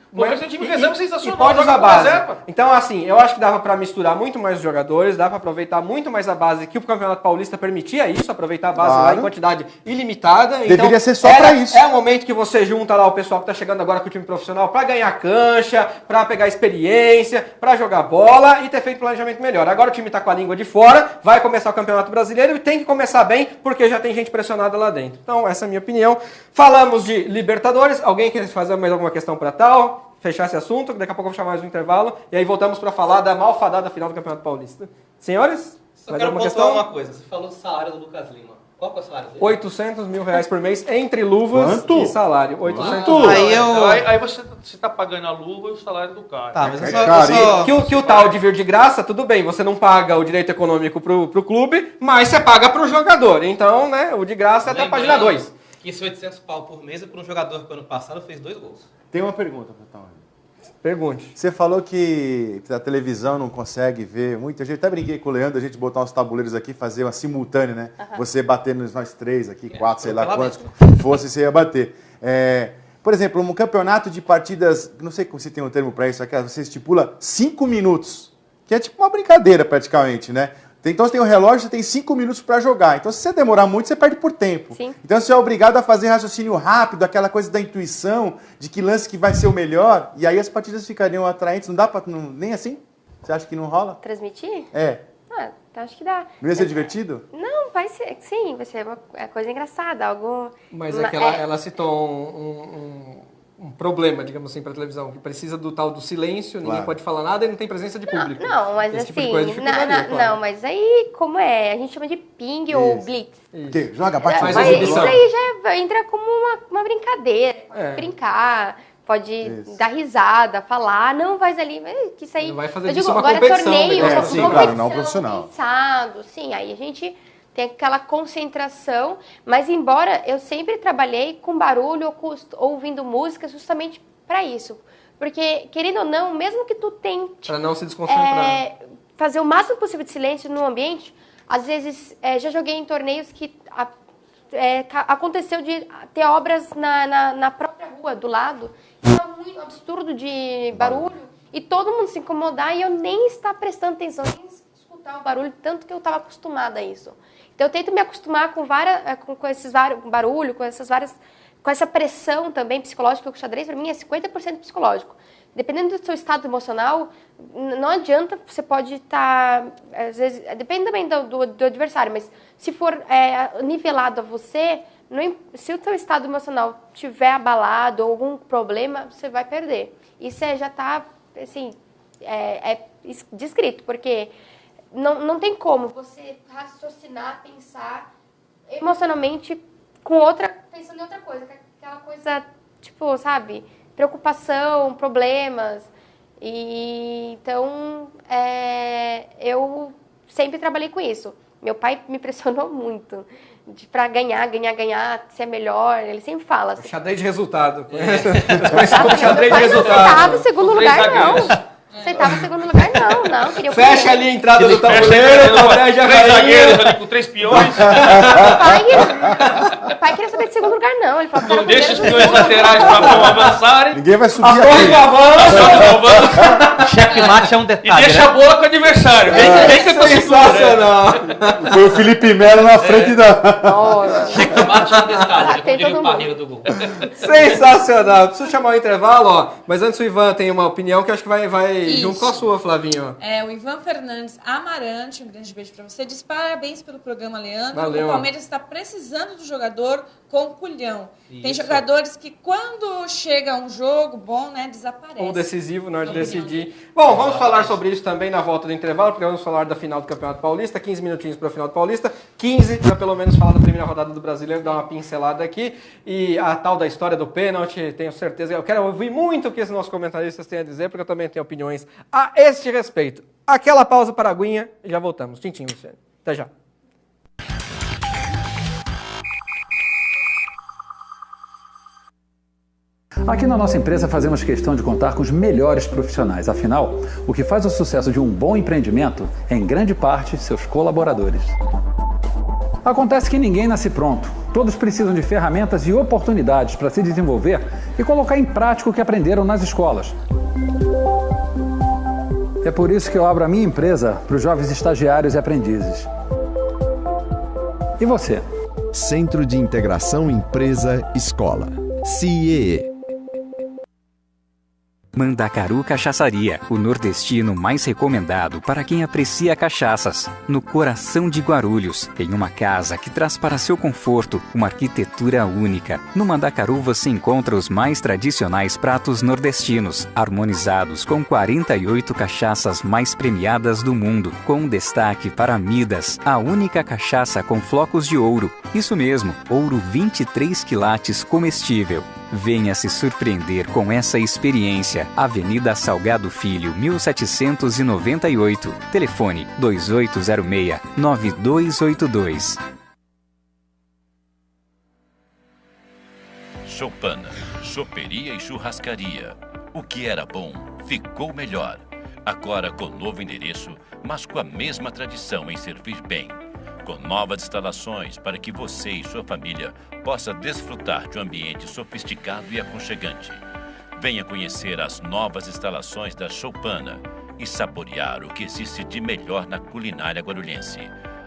Mas tem um time reserva sensacional. E pode usar base. Então, assim, eu acho que dava pra misturar muito mais os jogadores, dava pra aproveitar muito mais a base, que o Campeonato Paulista permitia isso, aproveitar a base lá em quantidade ilimitada. Deveria ser só pra isso. É o momento que você junta lá o pessoal que tá chegando agora com o time profissional pra ganhar cancha, pra pegar experiência, pra jogar bola e ter feito planejamento melhor. Agora o time tá com a língua de fora, vai começar o Campeonato Brasileiro e tem que começar bem, porque já tem gente pressionada lá dentro. Então, essa é a minha opinião. Falamos de Libertadores. Alguém quer fazer mais alguma questão pra tal? Fechar esse assunto, daqui a pouco eu vou chamar mais um intervalo, e aí voltamos para falar da malfadada final do Campeonato Paulista. Senhores, mais alguma questão? Uma coisa, você falou do salário do Lucas Lima. Qual que é o salário dele? 800 mil reais por mês, entre luvas e salário. 800 mil. Aí você está pagando a luva e o salário do cara. Tá, mas que o tal de vir de graça, tudo bem, você não paga o direito econômico pro clube, mas você paga pro jogador. Então, né, o de graça é até a página 2. que esse 800 pau por mês é para um jogador que ano passado fez 2 gols. Tem uma pergunta, Platão. Pergunte. Você falou que a televisão não consegue ver muita gente. Até brinquei com o Leandro, a gente botar uns tabuleiros aqui, fazer uma simultânea, né? Você batendo nós 3 aqui, 4, sei lá quantos fosse, você ia bater. Por exemplo, um campeonato de partidas, não sei se tem um termo para isso, você estipula 5 minutos, que é tipo uma brincadeira praticamente, né? Então você tem um relógio, você tem 5 minutos para jogar. Então se você demorar muito, você perde por tempo. Sim. Então você é obrigado a fazer raciocínio rápido, aquela coisa da intuição, de que lance que vai ser o melhor, e aí as partidas ficariam atraentes. Não dá para... nem assim? Você acha que não rola? Transmitir? Acho que dá. Não ia ser divertido? Não, vai ser, sim, vai ser uma coisa engraçada, algo... Mas é que ela citou um problema, digamos assim, para a televisão, que precisa do tal do silêncio, ninguém pode falar nada e não tem presença de público. Não, mas esse assim... Tipo de coisa não, mas aí, como é? A gente chama de ping ou blitz. Que joga a parte mas isso aí já entra como uma brincadeira, brincar... Pode dar risada, falar, não, vai ali, que isso aí... Não vai fazer disso uma competição. Torneio, sim, claro, não profissional. Pensado, sim, aí a gente tem aquela concentração, mas embora eu sempre trabalhei com barulho ou ouvindo música justamente para isso. Porque, querendo ou não, mesmo que tu tente... Para não se desconcentrar. Fazer o máximo possível de silêncio no ambiente, às vezes já joguei em torneios que... aconteceu de ter obras na própria rua, do lado, e era muito absurdo de barulho, e todo mundo se incomodar, e eu nem estar prestando atenção, nem escutar o barulho, tanto que eu estava acostumada a isso. Então eu tento me acostumar com esses vários barulho, com essa pressão também psicológica, que o xadrez para mim é 50% psicológico. Dependendo do seu estado emocional, não adianta, você pode estar, às vezes, depende também do adversário, mas se for nivelado a você, se o seu estado emocional estiver abalado ou algum problema, você vai perder. Isso já está, assim, descrito, porque não tem como você raciocinar, pensar emocionalmente pensando em outra coisa, aquela coisa, tipo, sabe... preocupação, problemas. Então, eu sempre trabalhei com isso. Meu pai me pressionou muito para ganhar, ser melhor. Ele sempre fala assim. Xadrez de resultado. Xadrez de resultado. Você estava em segundo lugar, não. Você estava em segundo lugar, não. Queria fecha ali a entrada do tabuleiro, protege a zagueiros ali com 3 peões. Meu pai queria saber de segundo lugar, não. Ele falou, não deixa os peões laterais para avançarem. Ninguém vai subir aqui. Checkmate é um detalhe. E deixa a bola com o adversário. Vem que eu tô sensacional. Foi o Felipe Melo na frente da... Checkmate é um detalhe. Como diria o Parreira do gol. Sensacional. Preciso chamar o intervalo, ó. Mas antes o Ivan tem uma opinião que acho que vai junto com a sua, Flavinho. O Ivan Fernandes Amarante, um grande beijo pra você. Diz parabéns pelo programa, Leandro. Valeu. O Palmeiras está precisando do jogador com culhão. Isso. Tem jogadores que quando chega um jogo bom, né, desaparece. Ou decisivo na hora de decidir. Bom, vamos falar sobre isso também na volta do intervalo, porque vamos falar da final do Campeonato Paulista, 15 minutinhos para o final do Paulista, 15 para pelo menos falar da primeira rodada do Brasileiro, dar uma pincelada aqui, e a tal da história do pênalti, tenho certeza, eu quero ouvir muito o que esses nossos comentaristas têm a dizer, porque eu também tenho opiniões a este respeito. Aquela pausa para a aguinha, e já voltamos. Tintim, Luciano. Até já. Aqui na nossa empresa fazemos questão de contar com os melhores profissionais. Afinal, o que faz o sucesso de um bom empreendimento é, em grande parte, seus colaboradores. Acontece que ninguém nasce pronto. Todos precisam de ferramentas e oportunidades para se desenvolver e colocar em prática o que aprenderam nas escolas. É por isso que eu abro a minha empresa para os jovens estagiários e aprendizes. E você? Centro de Integração Empresa-Escola. CIEE. Mandacaru Cachaçaria, o nordestino mais recomendado para quem aprecia cachaças. No coração de Guarulhos, em uma casa que traz para seu conforto uma arquitetura única. No Mandacaru você encontra os mais tradicionais pratos nordestinos, harmonizados com 48 cachaças mais premiadas do mundo, com destaque para Midas, a única cachaça com flocos de ouro. Isso mesmo, ouro 23 quilates comestível. Venha se surpreender com essa experiência. Avenida Salgado Filho, 1798. Telefone 2806-9282. Choupana, choperia e churrascaria. O que era bom ficou melhor. Agora com novo endereço, mas com a mesma tradição em servir bem. Com novas instalações para que você e sua família possa desfrutar de um ambiente sofisticado e aconchegante. Venha conhecer as novas instalações da Choupana e saborear o que existe de melhor na culinária guarulhense.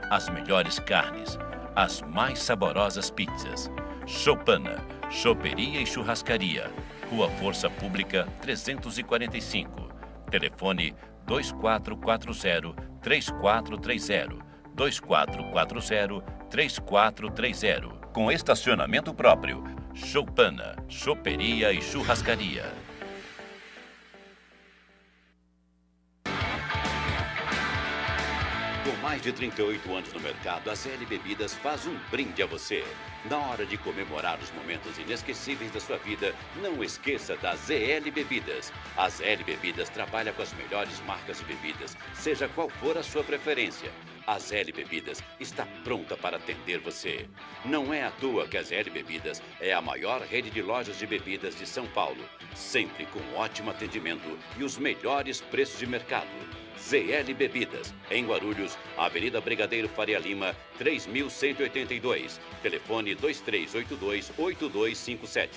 As melhores carnes, as mais saborosas pizzas. Choupana, choperia e churrascaria. Rua Força Pública 345. Telefone 2440-3430. 2440-3430. Com estacionamento próprio. Choupana, choperia e churrascaria. Com mais de 38 anos no mercado, a ZL Bebidas faz um brinde a você. Na hora de comemorar os momentos inesquecíveis da sua vida, não esqueça da ZL Bebidas. A ZL Bebidas trabalha com as melhores marcas de bebidas, seja qual for a sua preferência. A ZL Bebidas está pronta para atender você. Não é à toa que a ZL Bebidas é a maior rede de lojas de bebidas de São Paulo, sempre com ótimo atendimento e os melhores preços de mercado. ZL Bebidas, em Guarulhos, Avenida Brigadeiro Faria Lima, 3182. Telefone 2382-8257.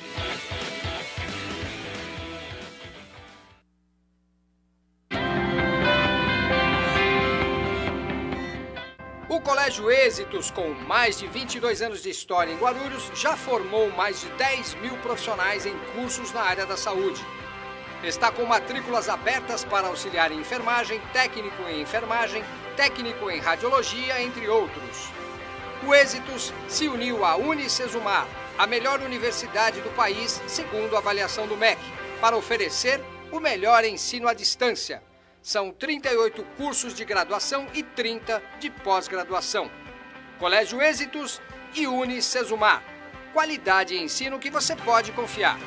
O Colégio Êxitos, com mais de 22 anos de história em Guarulhos, já formou mais de 10 mil profissionais em cursos na área da saúde. Está com matrículas abertas para auxiliar em enfermagem, técnico em enfermagem, técnico em radiologia, entre outros. O Êxitos se uniu à Unicesumar, a melhor universidade do país, segundo a avaliação do MEC, para oferecer o melhor ensino à distância. São 38 cursos de graduação e 30 de pós-graduação. Colégio Êxitos e Unicesumar. Qualidade e ensino que você pode confiar.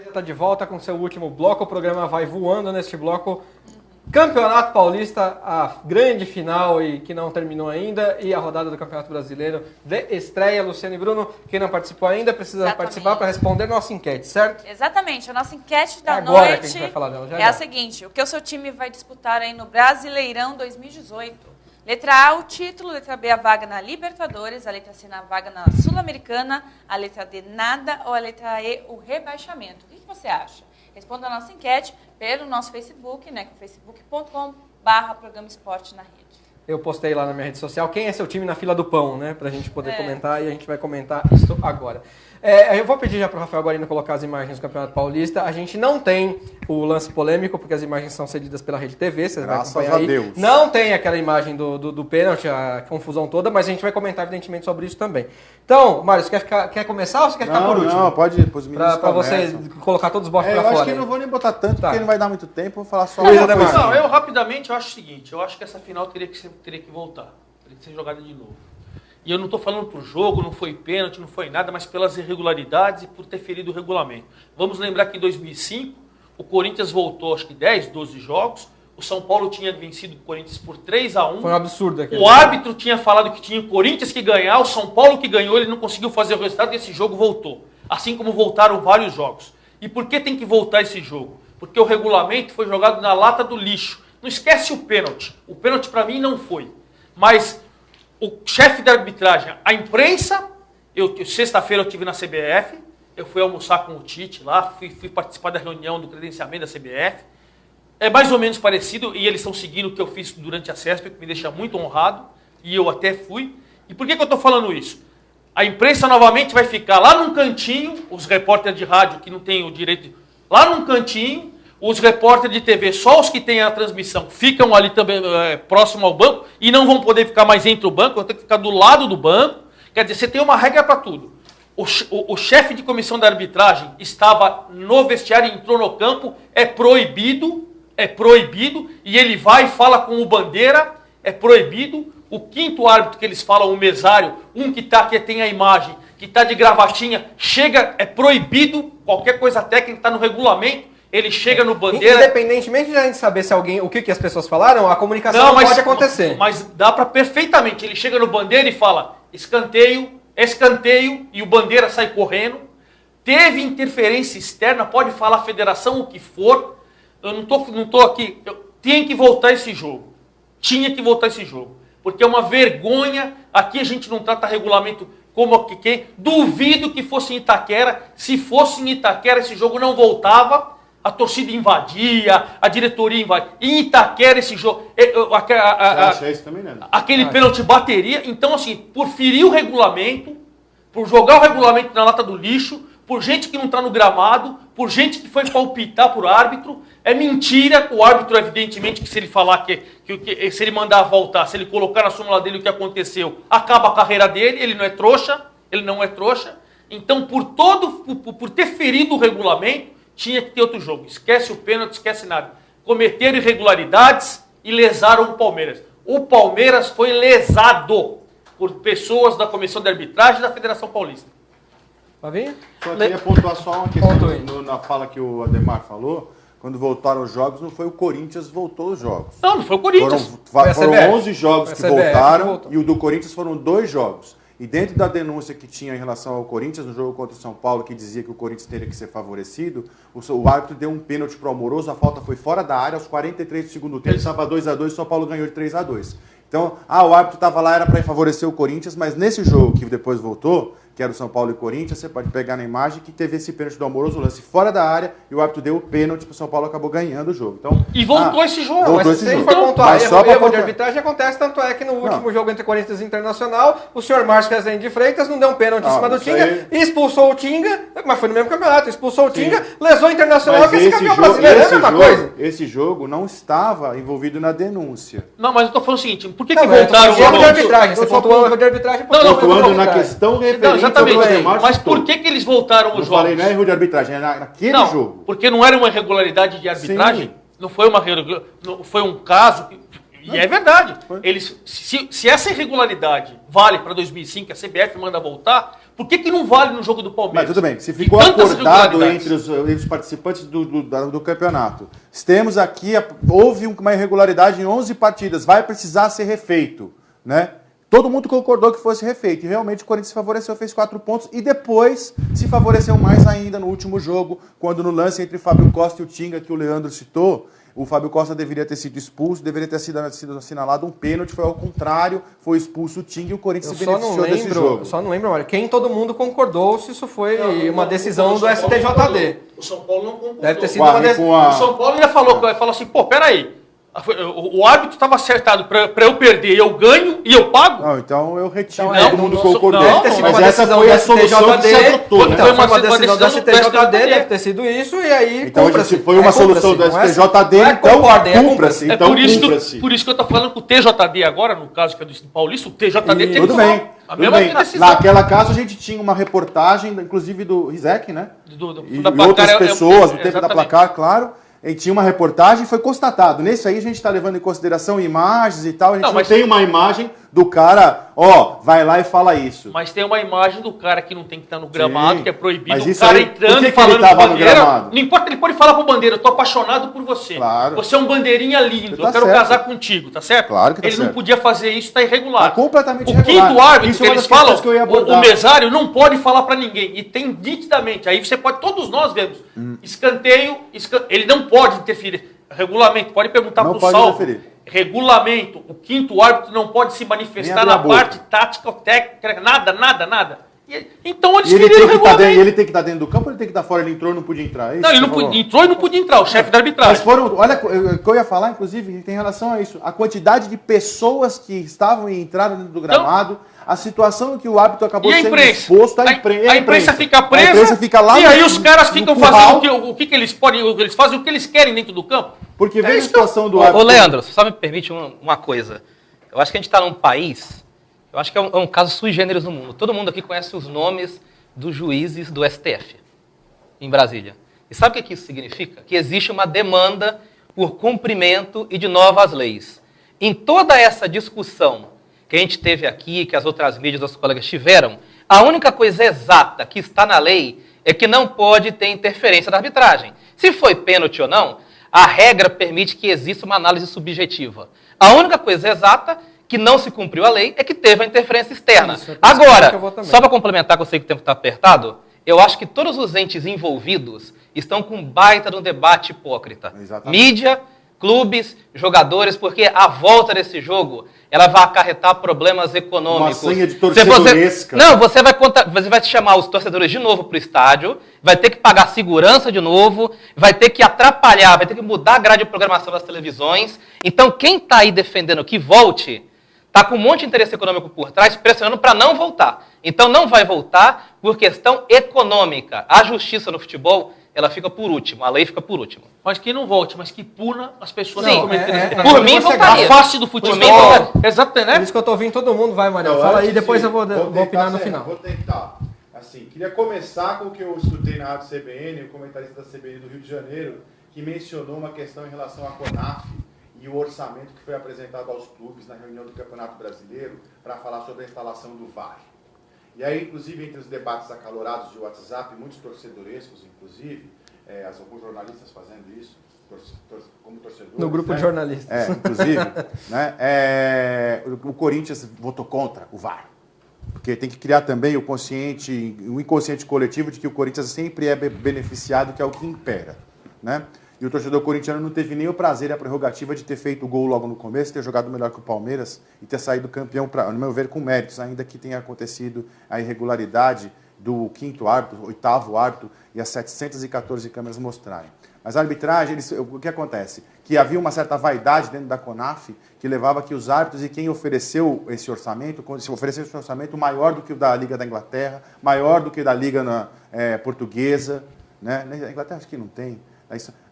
Está de volta com seu último bloco. O programa vai voando neste bloco. Campeonato Paulista, a grande final e que não terminou ainda, e a rodada do Campeonato Brasileiro de estreia. Luciano e Bruno, quem não participou ainda precisa participar para responder nossa enquete, certo? Exatamente. A nossa enquete da Agora noite que a gente vai falar dela, já é a seguinte: o que o seu time vai disputar aí no Brasileirão 2018? Letra A, o título. Letra B, a vaga na Libertadores. A letra C, na vaga na Sul-Americana. A letra D, nada. Ou a letra E, o rebaixamento. O que você acha? Responda a nossa enquete pelo nosso Facebook, né? facebook.com/Programa Esporte na Rede. Eu postei lá na minha rede social quem é seu time na fila do pão, né? Pra gente poder comentar, e a gente vai comentar isso agora. Eu vou pedir já pro Rafael Guarino colocar as imagens do Campeonato Paulista. A gente não tem o lance polêmico, porque as imagens são cedidas pela Rede TV, você vai acompanhar aí. Deus. Não tem aquela imagem do pênalti, a confusão toda, mas a gente vai comentar, evidentemente, sobre isso também. Então, Mário, você quer começar ou você quer ficar por último? Não, pode ir, pros meninos pra você colocar todos os botes pra fora. Eu acho que eu não vou nem botar tanto, porque não vai dar muito tempo, vou falar só uma coisa. Não, eu rapidamente acho o seguinte, eu acho que essa final teria que voltar, teria que ser jogada de novo. E eu não estou falando por jogo, não foi pênalti, não foi nada, mas pelas irregularidades e por ter ferido o regulamento. Vamos lembrar que em 2005, o Corinthians voltou, acho que 10, 12 jogos, o São Paulo tinha vencido o Corinthians por 3-1. Foi um absurdo aquele. O árbitro tinha falado que tinha o Corinthians que ganhar, o São Paulo que ganhou, ele não conseguiu fazer o resultado e esse jogo voltou. Assim como voltaram vários jogos. E por que tem que voltar esse jogo? Porque o regulamento foi jogado na lata do lixo. Não esquece o pênalti. O pênalti para mim não foi. Mas o chefe da arbitragem, a imprensa, sexta-feira eu estive na CBF, eu fui almoçar com o Tite lá, fui participar da reunião do credenciamento da CBF. É mais ou menos parecido, e eles estão seguindo o que eu fiz durante a CESP, que me deixa muito honrado, e eu até fui. E por que eu estou falando isso? A imprensa novamente vai ficar lá num cantinho, os repórteres de rádio que não têm o direito, lá num cantinho, os repórteres de TV, só os que têm a transmissão, ficam ali também próximo ao banco e não vão poder ficar mais entre o banco, vão ter que ficar do lado do banco. Quer dizer, você tem uma regra para tudo. O chefe de comissão da arbitragem estava no vestiário, entrou no campo, é proibido, e ele vai e fala com o Bandeira, é proibido. O quinto árbitro que eles falam, o mesário, que tem a imagem, que está de gravatinha, chega, é proibido, qualquer coisa técnica está no regulamento. ele chega no Bandeira... Independentemente de a gente saber se alguém, o que as pessoas falaram, a comunicação não pode acontecer. Mas dá para perfeitamente. Ele chega no Bandeira e fala escanteio, e o Bandeira sai correndo. Teve interferência externa, pode falar a federação o que for. Eu não tô aqui. Tem que voltar esse jogo. Tinha que voltar esse jogo. Porque é uma vergonha. Aqui a gente não trata regulamento como quem. Duvido que fosse em Itaquera. Se fosse em Itaquera, esse jogo não voltava. A torcida invadia, a diretoria invadia. Em Itaquera, esse jogo... Você acha isso também, né? Aquele pênalti bateria. Então, assim, por ferir o regulamento, por jogar o regulamento na lata do lixo, por gente que não está no gramado, por gente que foi palpitar por árbitro, é mentira. O árbitro, evidentemente, que se ele falar que se ele mandar voltar, se ele colocar na súmula dele o que aconteceu, acaba a carreira dele, ele não é trouxa. Então, por ter ferido o regulamento, tinha que ter outro jogo. Esquece o pênalti, esquece nada. Cometeram irregularidades e lesaram o Palmeiras. O Palmeiras foi lesado por pessoas da Comissão de Arbitragem da Federação Paulista. Flavinho? Só queria pontuar só uma questão na fala que o Ademar falou. Quando voltaram os jogos, não foi o Corinthians que voltou os jogos. Não foi o Corinthians. Foram 11 jogos que voltaram e o do Corinthians foram 2 jogos. E dentro da denúncia que tinha em relação ao Corinthians, no jogo contra o São Paulo, que dizia que o Corinthians teria que ser favorecido, o árbitro deu um pênalti pro Amoroso, a falta foi fora da área, aos 43 do segundo tempo, estava 2-2, o São Paulo ganhou de 3-2. Então, o árbitro estava lá, era para favorecer o Corinthians, mas nesse jogo que depois voltou, que era o São Paulo e Corinthians, você pode pegar na imagem que teve esse pênalti do Amoroso, lance fora da área, e o árbitro deu o pênalti para o São Paulo, acabou ganhando o jogo. Então, e voltou esse jogo. Voltou esse jogo. For pontuar, erro de arbitragem acontece, tanto é que no último jogo entre Corinthians e Internacional, o senhor Márcio Rezende de Freitas não deu um pênalti em cima do Tinga, expulsou o Tinga, mas foi no mesmo campeonato, expulsou o Tinga, lesou o Internacional, que esse campeão brasileiro é a mesma coisa. Esse jogo não estava envolvido na denúncia. Não, mas eu tô falando o seguinte, por que voltaram o erro de arbitragem? Você pontuou o erro de arbitragem? Pontuando na questão referente ao Ademar. Mas por que eles voltaram os jogos? Eu falei, não é erro de arbitragem, é naquele jogo. Porque não era uma irregularidade de arbitragem? Sim. Não foi foi um caso... E é verdade. Se essa irregularidade vale para 2005, a CBF manda voltar, por que não vale no jogo do Palmeiras? Mas tudo bem, se ficou acordado entre os participantes do campeonato. Temos aqui, houve uma irregularidade em 11 partidas, vai precisar ser refeito, né? Todo mundo concordou que fosse refeito. E realmente o Corinthians se favoreceu, fez 4 pontos. E depois se favoreceu mais ainda no último jogo, quando no lance entre Fábio Costa e o Tinga, que o Leandro citou, o Fábio Costa deveria ter sido expulso, deveria ter sido assinalado um pênalti, foi ao contrário, foi expulso o Tinga e o Corinthians se beneficiou desse jogo. Eu só não lembro, olha, quem todo mundo concordou se isso foi uma decisão do STJD. O São Paulo não concordou. Deve ter sido uma decisão. O São Paulo ainda falou assim, pô, peraí. O árbitro estava acertado para eu perder, eu ganho e eu pago? Não, então eu retiro. Todo mundo concordou. Deve ter sido mas uma essa foi a solução que se adotou. Então, foi uma decisão do STJD, deve ter sido isso, e aí então, se foi uma solução do STJD, então cumpra-se. Por isso que eu estou falando que o TJD agora, no caso que é do Paulista, o TJD tem que tomar a mesma decisão. Naquela caso, a gente tinha uma reportagem, inclusive do Rizek, né? E outras pessoas, do tempo da Placar, claro. E tinha uma reportagem e foi constatado. Nesse aí a gente está levando em consideração imagens e tal. A gente não tem uma imagem do cara, vai lá e fala isso. Mas tem uma imagem do cara que não tem que estar no gramado, que é proibido. Mas o cara aí, entrando e falando com Bandeira. Não importa, ele pode falar pro Bandeira, eu tô apaixonado por você. Claro. Você é um bandeirinha lindo, eu quero casar contigo, tá certo? Claro que tá ele certo. Não podia fazer isso, tá irregular. Tá completamente irregular. O quinto árbitro que eles falam, o mesário não pode falar para ninguém. E tem nitidamente, aí você pode, todos nós vemos, escanteio, ele não pode interferir. Regulamento, pode perguntar pro Salvo. Regulamento, o quinto árbitro não pode se manifestar na parte tática ou técnica, nada. Então eles feriram o regulamento. Ele tem que estar dentro do campo ou ele tem que estar fora? Ele entrou e não podia entrar? Não, ele não entrou e não podia entrar, o chefe da arbitragem. Mas olha, o que eu ia falar, inclusive, tem relação a isso. A quantidade de pessoas que estavam e entraram dentro do gramado, a situação em que o árbitro acabou sendo exposto, a imprensa fica presa, a imprensa fica lá e aí os caras ficam fazendo o que eles podem, eles fazem o que eles querem dentro do campo. Porque veja a situação do árbitro. Ô Leandro, só me permite uma coisa. Eu acho que a gente está num país, eu acho que é um caso sui generis no mundo. Todo mundo aqui conhece os nomes dos juízes do STF em Brasília. E sabe o que isso significa? Que existe uma demanda por cumprimento e de novas leis. Em toda essa discussão que a gente teve aqui, que as outras mídias, nossos colegas tiveram, a única coisa exata que está na lei é que não pode ter interferência da arbitragem. Se foi pênalti ou não, a regra permite que exista uma análise subjetiva. A única coisa exata que não se cumpriu a lei é que teve a interferência externa. Isso, Agora, só para complementar, que eu sei que o tempo está apertado, eu acho que todos os entes envolvidos estão com um baita de um debate hipócrita. Exatamente. Mídia, clubes, jogadores, porque a volta desse jogo ela vai acarretar problemas econômicos. Uma senha de torcedoresca. Você vai chamar os torcedores de novo para o estádio, vai ter que pagar segurança de novo, vai ter que atrapalhar, vai ter que mudar a grade de programação das televisões. Então, quem está aí defendendo que volte, está com um monte de interesse econômico por trás, pressionando para não voltar. Então, não vai voltar por questão econômica. A justiça no futebol, ela fica por último, a lei fica por último. Mas que não volte, mas que puna as pessoas Sim, que cometerem. por mim, voltaria. Afaste do futebol. Exato, né? Por isso que eu tô ouvindo todo mundo, vai, Mariano. Fala aí, depois eu vou opinar no final. Vou tentar. Assim, queria começar com o que eu escutei na Rádio CBN, o comentarista da CBN do Rio de Janeiro, que mencionou uma questão em relação à CONAF e o orçamento que foi apresentado aos clubes na reunião do Campeonato Brasileiro para falar sobre a instalação do VAR. E aí, inclusive, entre os debates acalorados de WhatsApp, muitos torcedorescos, inclusive, alguns jornalistas fazendo isso, como torcedores. No grupo de jornalistas. Inclusive, né, o Corinthians votou contra o VAR. Porque tem que criar também o inconsciente coletivo de que o Corinthians sempre é beneficiado, que é o que impera. Né? E o torcedor corintiano não teve nem o prazer e a prerrogativa de ter feito o gol logo no começo, ter jogado melhor que o Palmeiras e ter saído campeão, no meu ver, com méritos, ainda que tenha acontecido a irregularidade do 5º árbitro, 8º árbitro e as 714 câmeras mostrarem. Mas a arbitragem, o que acontece? Que havia uma certa vaidade dentro da CONAF que levava que os árbitros e quem ofereceu esse orçamento, se oferecesse esse orçamento maior do que o da Liga da Inglaterra, maior do que o da Liga Portuguesa, né? Na Inglaterra acho que não tem.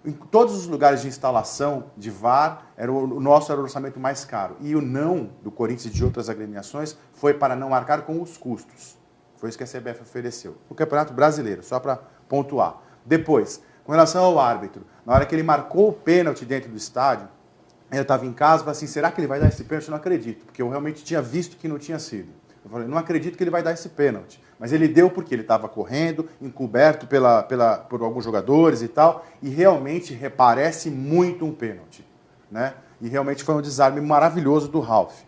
Em todos os lugares de instalação de VAR, o nosso era o orçamento mais caro. E o não do Corinthians e de outras agremiações foi para não arcar com os custos. Foi isso que a CBF ofereceu. O Campeonato Brasileiro, só para pontuar. Depois, com relação ao árbitro, na hora que ele marcou o pênalti dentro do estádio, eu estava em casa e falei assim, será que ele vai dar esse pênalti? Eu não acredito, porque eu realmente tinha visto que não tinha sido. Eu falei, não acredito que ele vai dar esse pênalti. Mas ele deu porque ele estava correndo, encoberto por alguns jogadores e tal, e realmente parece muito um pênalti. Né? E realmente foi um desarme maravilhoso do Ralf.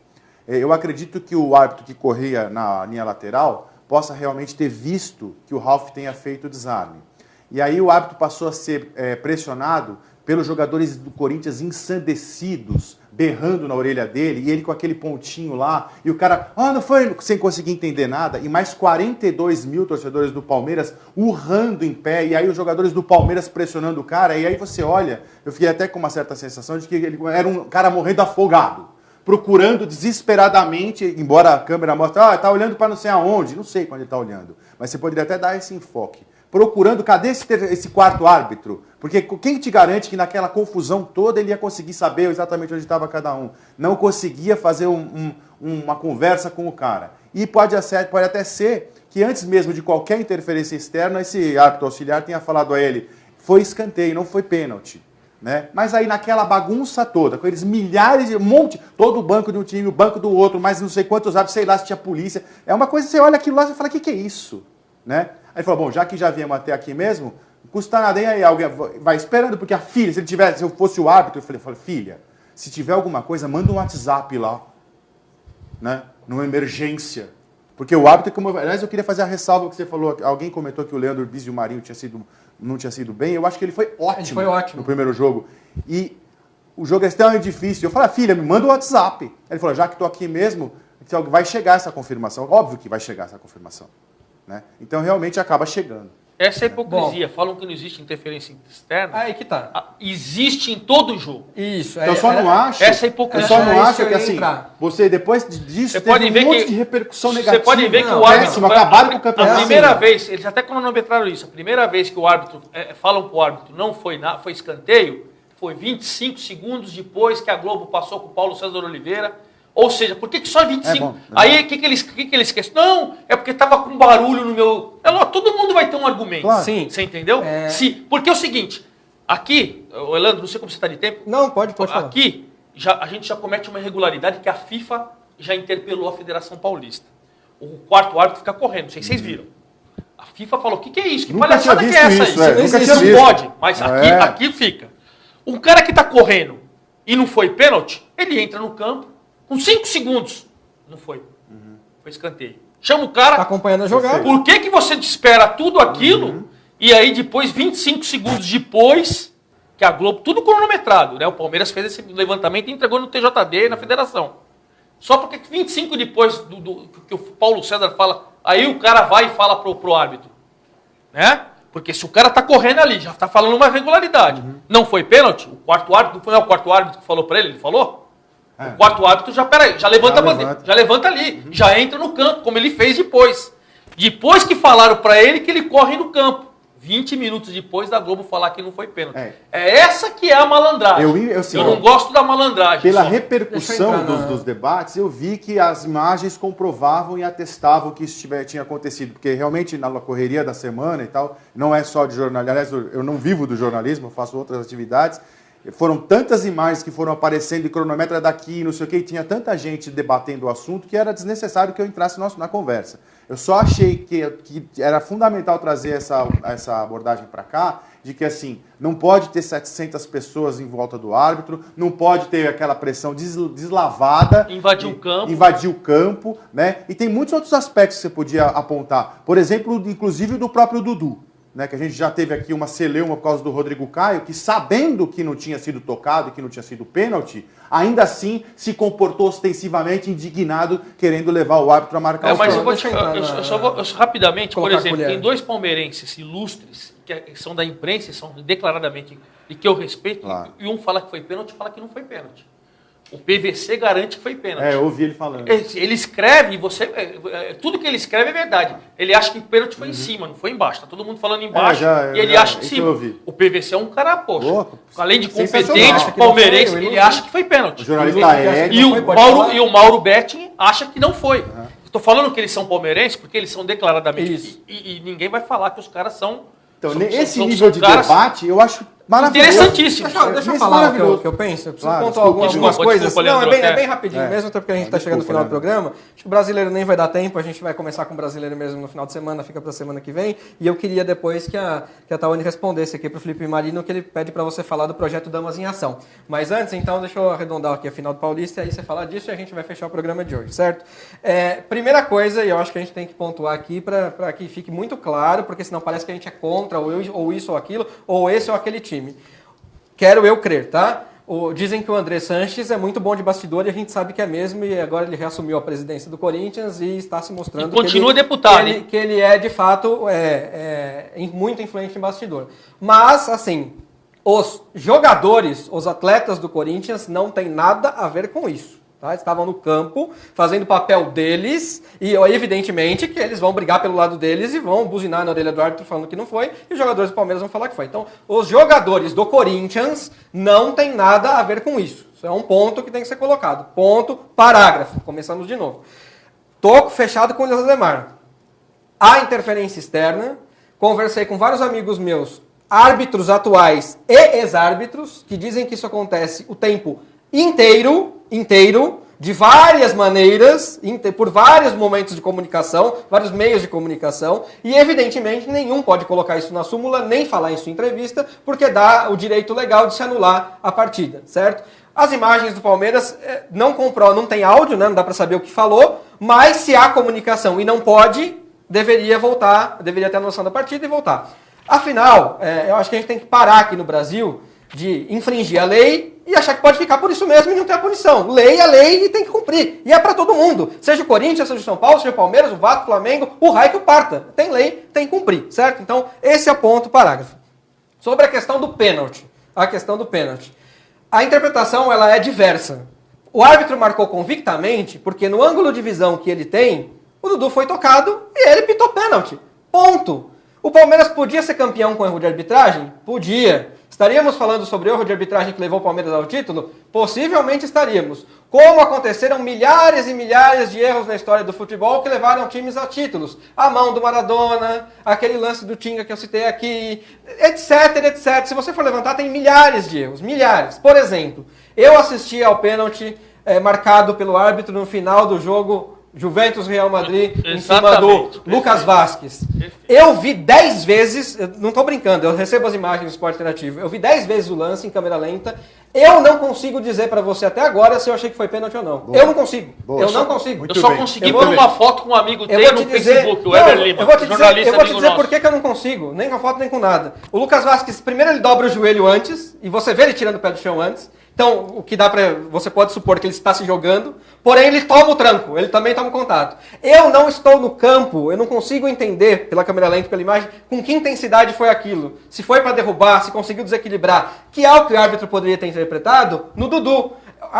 Eu acredito que o árbitro que corria na linha lateral possa realmente ter visto que o Ralf tenha feito o desarme. E aí o árbitro passou a ser pressionado pelos jogadores do Corinthians ensandecidos, berrando na orelha dele, e ele com aquele pontinho lá, e o cara, não foi, sem conseguir entender nada, e mais 42 mil torcedores do Palmeiras urrando em pé, e aí os jogadores do Palmeiras pressionando o cara, e aí você olha, eu fiquei até com uma certa sensação de que ele era um cara morrendo afogado, procurando desesperadamente, embora a câmera mostre, tá olhando para não sei aonde, não sei quando ele está olhando, mas você poderia até dar esse enfoque. Procurando, cadê esse quarto árbitro? Porque quem te garante que naquela confusão toda ele ia conseguir saber exatamente onde estava cada um? Não conseguia fazer uma conversa com o cara. E pode até ser que antes mesmo de qualquer interferência externa, esse árbitro auxiliar tenha falado a ele, foi escanteio, não foi pênalti. Né? Mas aí naquela bagunça toda, com eles milhares, todo o banco de um time, o banco do outro, mais não sei quantos árbitros, sei lá se tinha polícia. É uma coisa, você olha aquilo lá e fala, o que é isso? Né? Aí ele falou, bom, já que já viemos até aqui mesmo, não custa nada, aí alguém vai esperando, porque a filha, se eu fosse o árbitro, eu falei, filha, se tiver alguma coisa, manda um WhatsApp lá, né? Numa emergência. Porque o árbitro, aliás, eu queria fazer a ressalva que você falou, alguém comentou que o Leandro Bis e o Marinho não tinha sido bem, eu acho que ele foi ótimo, no primeiro jogo. E o jogo é extremamente difícil. Eu falei, filha, me manda um WhatsApp. Ele falou, já que estou aqui mesmo, vai chegar essa confirmação. Óbvio que vai chegar essa confirmação. Né? Então, realmente, acaba chegando. Essa é a hipocrisia. Falam que não existe interferência externa. Aí que tá. Existe em todo jogo. Isso. Então, só não acho... Essa é a hipocrisia. Eu só não acho que, assim, você, depois disso, teve um monte de repercussão negativa. Você pode ver que o árbitro... acabaram com o campeonato. A primeira vez, eles até cronometraram isso, a primeira vez que o árbitro... falam pro árbitro, não foi escanteio, foi 25 segundos depois que a Globo passou com o Paulo César Oliveira. Ou seja, por que só 25? Aí o que eles esquecem? Não, é porque estava com barulho no meu... todo mundo vai ter um argumento. Claro. Sim. Você entendeu? Porque é o seguinte, aqui, Leandro, não sei como você está de tempo. Não, pode falar. Aqui, a gente já comete uma irregularidade que a FIFA já interpelou a Federação Paulista. O quarto árbitro fica correndo, não sei se vocês viram. A A FIFA falou, o que é isso? Que Nunca palhaçada tinha que é essa visto aí? isso, nunca Isso tinha não visto. pode, mas aqui fica. Um cara que tá correndo e não foi pênalti, ele entra no campo com 5 segundos. Não foi. Foi escanteio. Chama o cara. Tá acompanhando a jogada. Por que você espera tudo aquilo e aí depois, 25 segundos depois, que a Globo, tudo cronometrado, né? O Palmeiras fez esse levantamento e entregou no TJD e na federação. Só porque 25 depois do que o Paulo César fala, aí o cara vai e fala pro árbitro. Né? Porque se o cara tá correndo ali, já tá falando uma regularidade. Não foi pênalti? O quarto árbitro, não é o quarto árbitro que falou pra ele? Ele falou? O quarto árbitro já, já levanta a bandeira, já levanta ali, já entra no campo, como ele fez depois. Depois que falaram pra ele que ele corre no campo. 20 minutos depois da Globo falar que não foi pênalti. É essa que é a malandragem. Eu não gosto da malandragem. Pela repercussão dos debates, eu vi que as imagens comprovavam e atestavam que isso tinha acontecido. Porque realmente, na correria da semana e tal, não é só de jornalismo. Aliás, eu não vivo do jornalismo, eu faço outras atividades. Foram tantas imagens que foram aparecendo e cronometra daqui, não sei o que, e tinha tanta gente debatendo o assunto que era desnecessário que eu entrasse na conversa. Eu só achei que era fundamental trazer essa abordagem para cá, de que assim, não pode ter 700 pessoas em volta do árbitro, não pode ter aquela pressão deslavada. Invadir o campo, né? E tem muitos outros aspectos que você podia apontar. Por exemplo, inclusive do próprio Dudu. Né, que a gente já teve aqui uma celeuma por causa do Rodrigo Caio, que sabendo que não tinha sido tocado e que não tinha sido pênalti, ainda assim se comportou ostensivamente indignado, querendo levar o árbitro a marcar o mas pênalti. eu só vou rapidamente, por exemplo, tem 2 palmeirenses ilustres, que são da imprensa, são declaradamente, e que eu respeito, e um fala que foi pênalti e fala que não foi pênalti. O PVC garante que foi pênalti. Eu ouvi ele falando. Ele escreve, tudo que ele escreve é verdade. Ele acha que o pênalti foi em cima, não foi embaixo. Tá todo mundo falando embaixo e ele acha que sim. O PVC é um cara, poxa. Além de competente, palmeirense, ele acha que foi pênalti. O jornalista e o Mauro Betting acha que não foi. Estou falando que eles são palmeirenses porque eles são declaradamente. E ninguém vai falar que os caras são. Então, esse nível de debate, eu acho maravilhoso. Interessantíssimo. Deixa eu falar o que eu penso. Eu preciso pontuar algumas coisas. Não, é bem rapidinho mesmo, até porque a gente está chegando no final do programa. Acho que o brasileiro nem vai dar tempo. A gente vai começar com o brasileiro mesmo no final de semana, fica para a semana que vem. E eu queria depois que a Tawane respondesse aqui para o Felipe Marino, que ele pede para você falar do projeto Damas em Ação. Mas antes, então, deixa eu arredondar aqui a final do Paulista, e aí você fala disso e a gente vai fechar o programa de hoje, certo? Primeira coisa, e eu acho que a gente tem que pontuar aqui para que fique muito claro, porque senão parece que a gente é contra ou isso ou aquilo, ou esse ou aquele time. Quero eu crer, tá? Dizem que o André Sanches é muito bom de bastidor e a gente sabe que é mesmo, e agora ele reassumiu a presidência do Corinthians e está se mostrando e continua deputado, que ele é, de fato, muito influente em bastidor. Mas, assim, os jogadores, os atletas do Corinthians não tem nada a ver com isso. Tá? Estavam no campo, fazendo o papel deles, e evidentemente que eles vão brigar pelo lado deles e vão buzinar na orelha do árbitro falando que não foi, e os jogadores do Palmeiras vão falar que foi. Então, os jogadores do Corinthians não tem nada a ver com isso. Isso é um ponto que tem que ser colocado. Ponto, parágrafo. Começamos de novo. Tô fechado com o Ademar. Há interferência externa. Conversei com vários amigos meus, árbitros atuais e ex-árbitros, que dizem que isso acontece o tempo inteiro, de várias maneiras, por vários momentos de comunicação, vários meios de comunicação, e evidentemente nenhum pode colocar isso na súmula, nem falar isso em entrevista, porque dá o direito legal de se anular a partida, certo? As imagens do Palmeiras não tem áudio, né? Não dá para saber o que falou, mas se há comunicação e não pode, deveria ter a noção da partida e voltar. Afinal, eu acho que a gente tem que parar aqui no Brasil de infringir a lei e achar que pode ficar por isso mesmo e não ter a punição. Lei é lei e tem que cumprir. E é para todo mundo. Seja o Corinthians, seja o São Paulo, seja o Palmeiras, o Vasco, o Flamengo, o raio que o parta. Tem lei, tem que cumprir, certo? Então, esse é o ponto, parágrafo. Sobre a questão do pênalti. A interpretação, ela é diversa. O árbitro marcou convictamente porque no ângulo de visão que ele tem, o Dudu foi tocado e ele pitou pênalti. Ponto. O Palmeiras podia ser campeão com erro de arbitragem? Podia. Estaríamos falando sobre o erro de arbitragem que levou o Palmeiras ao título? Possivelmente estaríamos. Como aconteceram milhares e milhares de erros na história do futebol que levaram times a títulos. A mão do Maradona, aquele lance do Tinga que eu citei aqui, etc, etc. Se você for levantar, tem milhares de erros, milhares. Por exemplo, eu assisti ao pênalti marcado pelo árbitro no final do jogo Juventus Real Madrid em cima Exatamente, do Lucas Vasquez. Eu vi 10 vezes, eu não estou brincando, eu recebo as imagens do Esporte Interativo, eu vi 10 vezes o lance em câmera lenta. Eu não consigo dizer para você até agora se eu achei que foi pênalti ou não. Boa. Eu não consigo. Boa. Eu não consigo. Eu só consegui pôr uma foto com um amigo teu no Facebook, o Ever Lima, eu vou te jornalista dizer por que eu não consigo, nem com a foto nem com nada. O Lucas Vasquez, primeiro ele dobra o joelho antes, e você vê ele tirando o pé do chão antes. Então, o que dá pra... Você pode supor que ele está se jogando, porém ele toma o tranco, ele também toma o contato. Eu não estou no campo, eu não consigo entender, pela câmera lenta, pela imagem, com que intensidade foi aquilo. Se foi para derrubar, se conseguiu desequilibrar, que é o que o árbitro poderia ter interpretado no Dudu.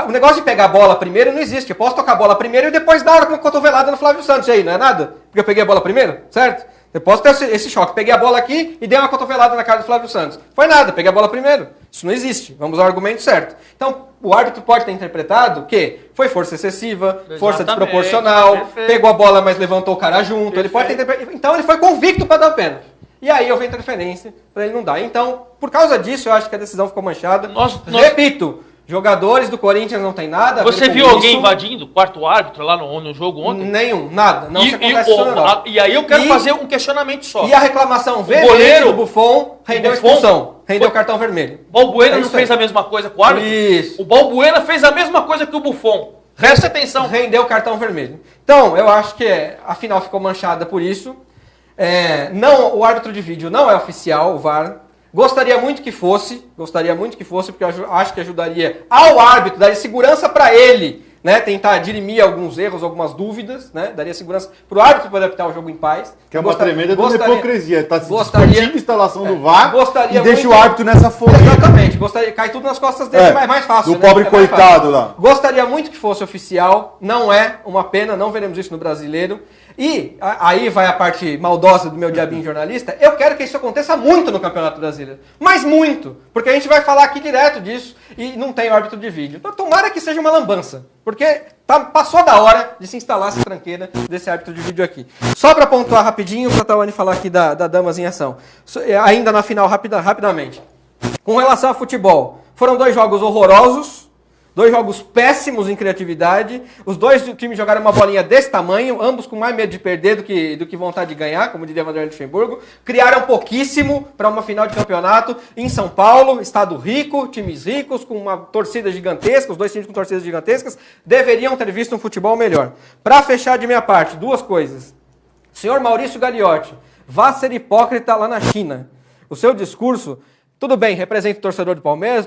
O negócio de pegar a bola primeiro não existe. Eu posso tocar a bola primeiro e depois dar uma cotovelada no Flávio Santos. E aí, não é nada? Porque eu peguei a bola primeiro, certo? Eu posso ter esse choque. Peguei a bola aqui e dei uma cotovelada na cara do Flávio Santos. Foi nada, peguei a bola primeiro. Isso não existe. Vamos ao argumento certo. Então, o árbitro pode ter interpretado que foi força excessiva, força desproporcional, perfeito. Pegou a bola, mas levantou o cara junto. Ele pode ter interpretado. Então, ele foi convicto para dar o pênalti. E aí houve interferência para ele não dar. Então, por causa disso, eu acho que a decisão ficou manchada. Repito, jogadores do Corinthians não tem nada a ver Você com viu isso. alguém invadindo o quarto árbitro lá no jogo ontem? Nenhum, nada. Não se acontece isso não. E aí eu quero fazer um questionamento só. E a reclamação veio goleiro do Buffon, rendeu expulsão, rendeu cartão vermelho. Balbuena É não isso fez aí. a mesma coisa com o árbitro? Isso. O Balbuena fez a mesma coisa que o Buffon. Presta atenção. Rendeu cartão vermelho. Então, eu acho que a final ficou manchada por isso. O árbitro de vídeo não é oficial, o VAR. Gostaria muito que fosse, porque eu acho que ajudaria ao árbitro, daria segurança para ele, né, tentar dirimir alguns erros, algumas dúvidas, né, daria segurança para o árbitro poder apitar o jogo em paz. Que é uma tremenda hipocrisia, está se discutindo a instalação do VAR e deixa o árbitro nessa folha. Exatamente, cai tudo nas costas dele, é mais fácil. Do pobre coitado lá. Gostaria muito que fosse oficial, não é uma pena, não veremos isso no Brasileiro. E aí vai a parte maldosa do meu diabinho jornalista. Eu quero que isso aconteça muito no Campeonato Brasileiro. Mas muito. Porque a gente vai falar aqui direto disso e não tem árbitro de vídeo. Então tomara que seja uma lambança. Porque passou da hora de se instalar essa tranqueira desse árbitro de vídeo aqui. Só para pontuar rapidinho, para a Tawane falar aqui da Damas em Ação. Ainda na final, rapidamente. Com relação ao futebol, foram 2 jogos horrorosos. 2 jogos péssimos em criatividade. Os 2 times jogaram uma bolinha desse tamanho, ambos com mais medo de perder do que vontade de ganhar, como diria Vanderlei Luxemburgo. Criaram pouquíssimo para uma final de campeonato em São Paulo, estado rico, times ricos, com uma torcida gigantesca, os 2 times com torcidas gigantescas, deveriam ter visto um futebol melhor. Para fechar de minha parte, 2 coisas. Senhor Maurício Gagliotti, vá ser hipócrita lá na China. O seu discurso... Tudo bem, representa o torcedor do Palmeiras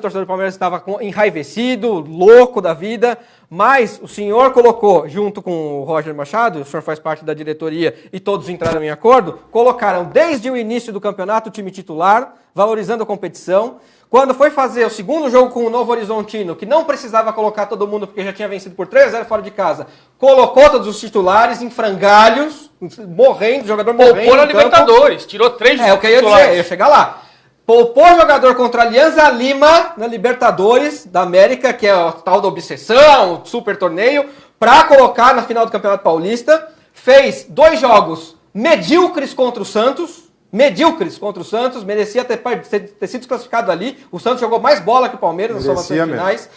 estava enraivecido, louco da vida, mas o senhor colocou, junto com o Roger Machado, o senhor faz parte da diretoria e todos entraram em acordo, colocaram desde o início do campeonato o time titular, valorizando a competição. Quando foi fazer o segundo jogo com o Novo Horizontino, que não precisava colocar todo mundo porque já tinha vencido por 3-0 fora de casa, colocou todos os titulares em frangalhos, morrendo, o jogador morrendo. Poupou na Libertadores, tirou 3 o que eu ia dizer, eu ia chegar lá. Poupou jogador contra a Alianza Lima na Libertadores da América, que é o tal da obsessão, o super torneio, para colocar na final do Campeonato Paulista. Fez 2 jogos medíocres contra o Santos, merecia ter sido desclassificado ali. O Santos jogou mais bola que o Palmeiras nas formações finais.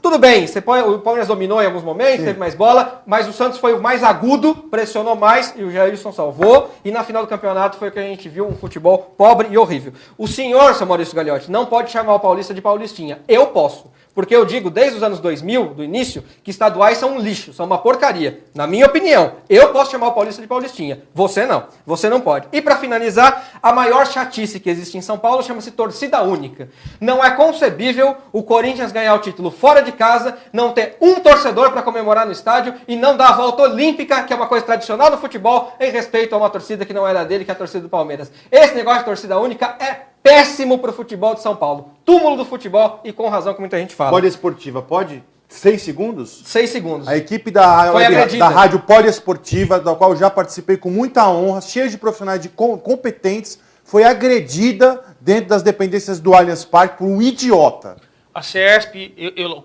Tudo bem, o Palmeiras dominou em alguns momentos, teve mais bola, mas o Santos foi o mais agudo, pressionou mais e o Jailson salvou. E na final do campeonato foi o que a gente viu, um futebol pobre e horrível. O senhor, seu Maurício Gagliotti, não pode chamar o Paulista de Paulistinha. Eu posso. Porque eu digo, desde os anos 2000, do início, que estaduais são um lixo, são uma porcaria. Na minha opinião, eu posso chamar o Paulista de Paulistinha. Você não. Você não pode. E para finalizar, a maior chatice que existe em São Paulo chama-se torcida única. Não é concebível o Corinthians ganhar o título fora de casa, não ter um torcedor para comemorar no estádio e não dar a volta olímpica, que é uma coisa tradicional no futebol, em respeito a uma torcida que não era dele, que é a torcida do Palmeiras. Esse negócio de torcida única é péssimo para o futebol de São Paulo. Túmulo do futebol e com razão que muita gente fala. Poliesportiva, pode? 6 segundos? 6 segundos. A equipe da Rádio Poliesportiva, da qual eu já participei com muita honra, cheia de profissionais competentes, foi agredida dentro das dependências do Allianz Parque por um idiota. A CESP,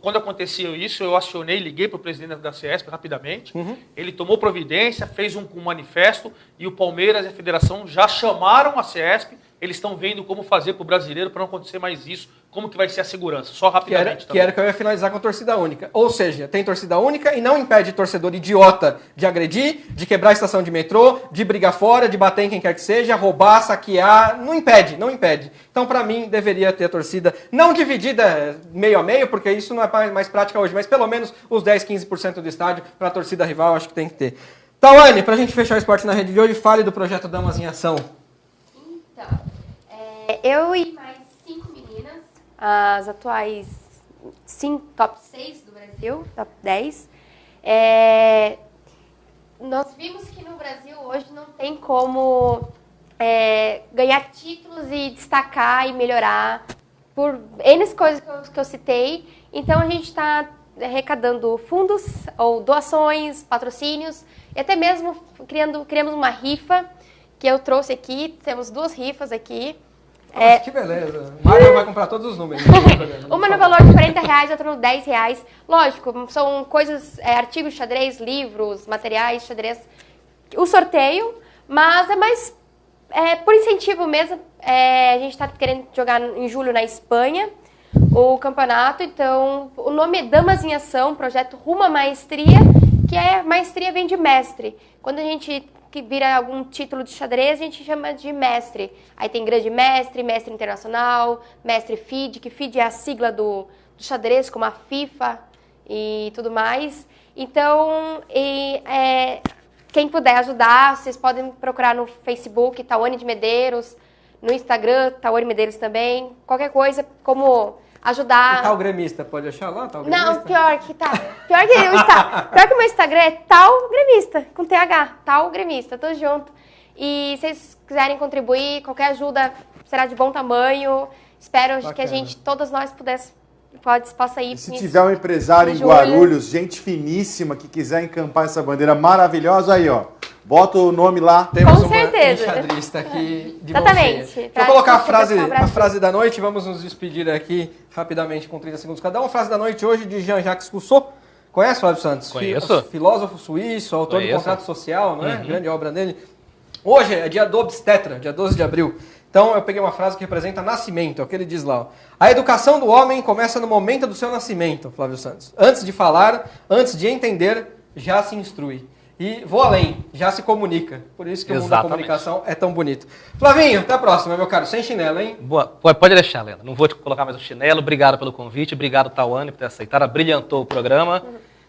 quando aconteceu isso, eu acionei, liguei para o presidente da CESP rapidamente. Ele tomou providência, fez um manifesto e o Palmeiras e a federação já chamaram a CESP. Eles estão vendo como fazer para o brasileiro para não acontecer mais isso Como que vai ser a segurança? Só rapidamente. Que era que eu ia finalizar com torcida única. Ou seja, tem torcida única e não impede torcedor idiota de agredir, de quebrar a estação de metrô, de brigar fora, de bater em quem quer que seja, roubar, saquear. Não impede, não impede. Então, pra mim, deveria ter a torcida não dividida meio a meio, porque isso não é mais prática hoje, mas pelo menos os 10, 15% do estádio pra torcida rival, acho que tem que ter. Tawane, pra gente fechar o Esporte na Rede de hoje, fale do projeto Damas em Ação. Então, eu e mais 5 meninas, as atuais top 6 do Brasil, top 10. Nós vimos que no Brasil hoje não tem como ganhar títulos e destacar e melhorar por N coisas que eu citei. Então a gente está arrecadando fundos ou doações, patrocínios e até mesmo criamos uma rifa que eu trouxe aqui. Temos 2 rifas aqui. Nossa, que beleza. O Mário vai comprar todos os números. Uma no valor de R$40, outra no R$10. Lógico, são coisas, artigos de xadrez, livros, materiais de xadrez. O sorteio, mas é mais por incentivo mesmo. A gente está querendo jogar em julho na Espanha o campeonato. Então, o nome é Damas em Ação, projeto Rumo à Maestria, que maestria vem de mestre. Quando a gente que vira algum título de xadrez, a gente chama de mestre. Aí tem grande mestre, mestre internacional, mestre FIDE, que FIDE é a sigla do xadrez, como a FIFA e tudo mais. Então, quem puder ajudar, vocês podem procurar no Facebook, Tawane de Medeiros, no Instagram, Tawane Medeiros também. Qualquer coisa, como ajudar. E tal gremista, pode achar lá? Tal gremista? Não, pior que o meu Instagram é tal gremista, com TH, tal gremista, tudo junto. E se vocês quiserem contribuir, qualquer ajuda será de bom tamanho. Espero que a gente, todas nós possa ir. E se tiver um empresário em Guarulhos, gente finíssima, que quiser encampar essa bandeira maravilhosa, aí, ó. Bota o nome lá. Temos com certeza. Uma enxadrista aqui de Exatamente. Deixa eu colocar a frase da noite. Vamos nos despedir aqui rapidamente com 30 segundos cada um. A frase da noite hoje de Jean-Jacques Rousseau. Conhece, Flávio Santos? Conheço. Filósofo suíço, autor do Contrato Social, não é? Grande obra dele. Hoje é dia do obstetra, dia 12 de abril. Então eu peguei uma frase que representa nascimento, é o que ele diz lá. Ó. A educação do homem começa no momento do seu nascimento, Flávio Santos. Antes de falar, antes de entender, já se instrui. E vou além, já se comunica. Por isso que o mundo da comunicação é tão bonito. Flavinho, até a próxima, meu caro. Sem chinelo, hein? Boa. Pode deixar, Leandro. Não vou te colocar mais o chinelo. Obrigado pelo convite. Obrigado, Tawane, por ter aceitado. Brilhantou o programa.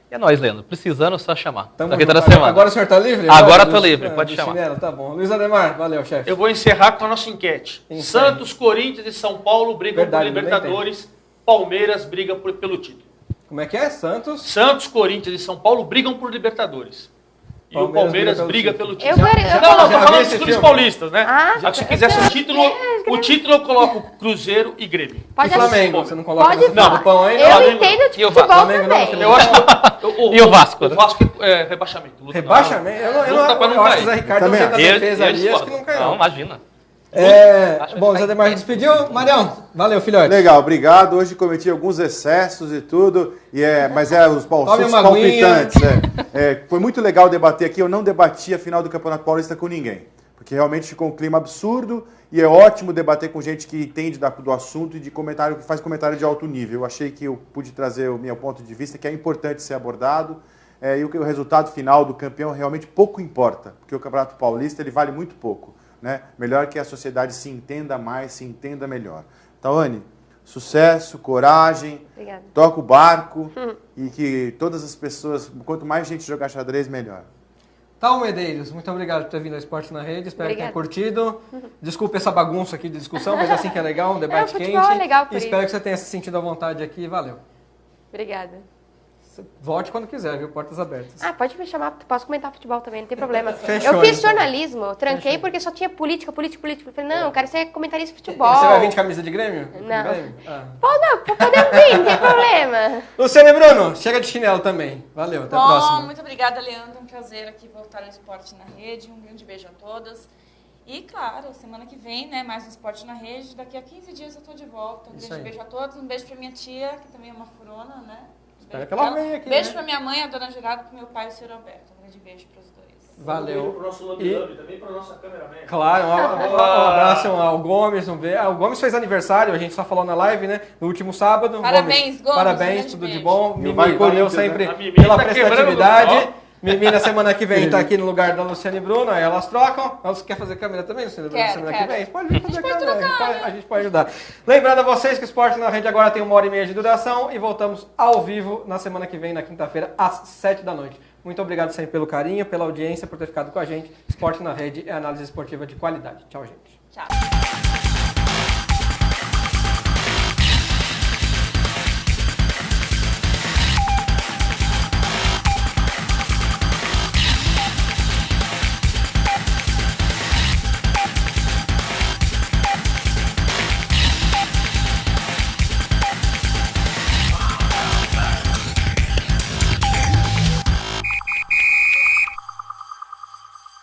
E é nóis, Leandro. Precisando, só chamar. Tamo aqui toda junto. semana. Agora o senhor tá livre? Agora tô livre, pode chamar. Chinelo, tá bom. Luiz Ademar, valeu, chefe. Eu vou encerrar com a nossa enquete. Santos, Corinthians e São Paulo brigam por Libertadores. Palmeiras briga pelo título. Como é que é? Santos, Corinthians e São Paulo brigam por Libertadores. E o Palmeiras briga pelo título. Não, tô falando dos clubes paulistas, né? Se quisesse o título eu coloco Cruzeiro e Grêmio. Pode e Flamengo, você não coloca no pão aí? Eu entendo de futebol também. Eu acho e o Vasco? O Vasco é rebaixamento. Rebaixamento? Eu acho que o Zé Ricardo tem na defesa ali, acho que não caiu. Não, imagina. Bom, Zé Ademar despediu. Marião, valeu, filhote. Legal, obrigado. Hoje cometi alguns excessos e tudo, mas os assuntos palpitantes. Foi muito legal debater aqui. Eu não debati a final do Campeonato Paulista com ninguém, porque realmente ficou um clima absurdo e é ótimo debater com gente que entende do assunto e que faz comentário de alto nível. Eu achei que eu pude trazer o meu ponto de vista, que é importante ser abordado. E o resultado final do campeão realmente pouco importa, porque o Campeonato Paulista ele vale muito pouco. Né? Melhor que a sociedade se entenda mais, se entenda melhor. Tawane, sucesso, coragem, obrigada. Toca o barco e que todas as pessoas, quanto mais gente jogar xadrez, melhor. Tal Medeiros, muito obrigado por ter vindo ao Esporte na Rede, espero que tenha curtido. Desculpe essa bagunça aqui de discussão, mas assim que é legal, um debate quente. É legal por espero que você tenha se sentido à vontade aqui, valeu. Obrigada. Volte quando quiser, viu? Portas abertas. Pode me chamar, posso comentar futebol também, não tem problema. Fechou, eu fiz jornalismo, tranquei porque só tinha política. Eu falei, não, eu quero ser comentarista de futebol. Você vai vir de camisa de Grêmio? Não. Podemos vir, não tem problema. Luciano e Bruno, chega de chinelo também. Valeu, até a próxima. Muito obrigada, Leandro. Um prazer aqui voltar ao Esporte na Rede. Um grande beijo a todas. E, claro, semana que vem, né, mais um Esporte na Rede. Daqui a 15 dias eu tô de volta. Um grande beijo a todos. Um beijo pra minha tia, que também é uma furona, né? Espero que ela venha aqui. Beijo pra minha mãe, a dona Gerardo, pro meu pai, o senhor Alberto. Um grande beijo pros dois. Valeu. Para o nosso Lambi também, para a nossa cameraman. Claro, um abraço ao Gomes. O Gomes fez aniversário, a gente só falou na live, né? No último sábado. Parabéns, Gomes. Parabéns, tudo de bom. Mimi, vai valeu Corinthians, sempre né? pela prestatividade. Mimi, na semana que vem, tá aqui no lugar da Luciane e Bruno, aí elas trocam. Você quer fazer câmera também, Luciane e Bruno, na semana que vem? Pode vir fazer câmera, a gente pode ajudar. Lembrando a vocês que o Esporte na Rede agora tem 1h30 de duração e voltamos ao vivo na semana que vem, na quinta-feira, às 7 da noite. Muito obrigado sempre pelo carinho, pela audiência, por ter ficado com a gente. Esporte na Rede é análise esportiva de qualidade. Tchau, gente. Tchau.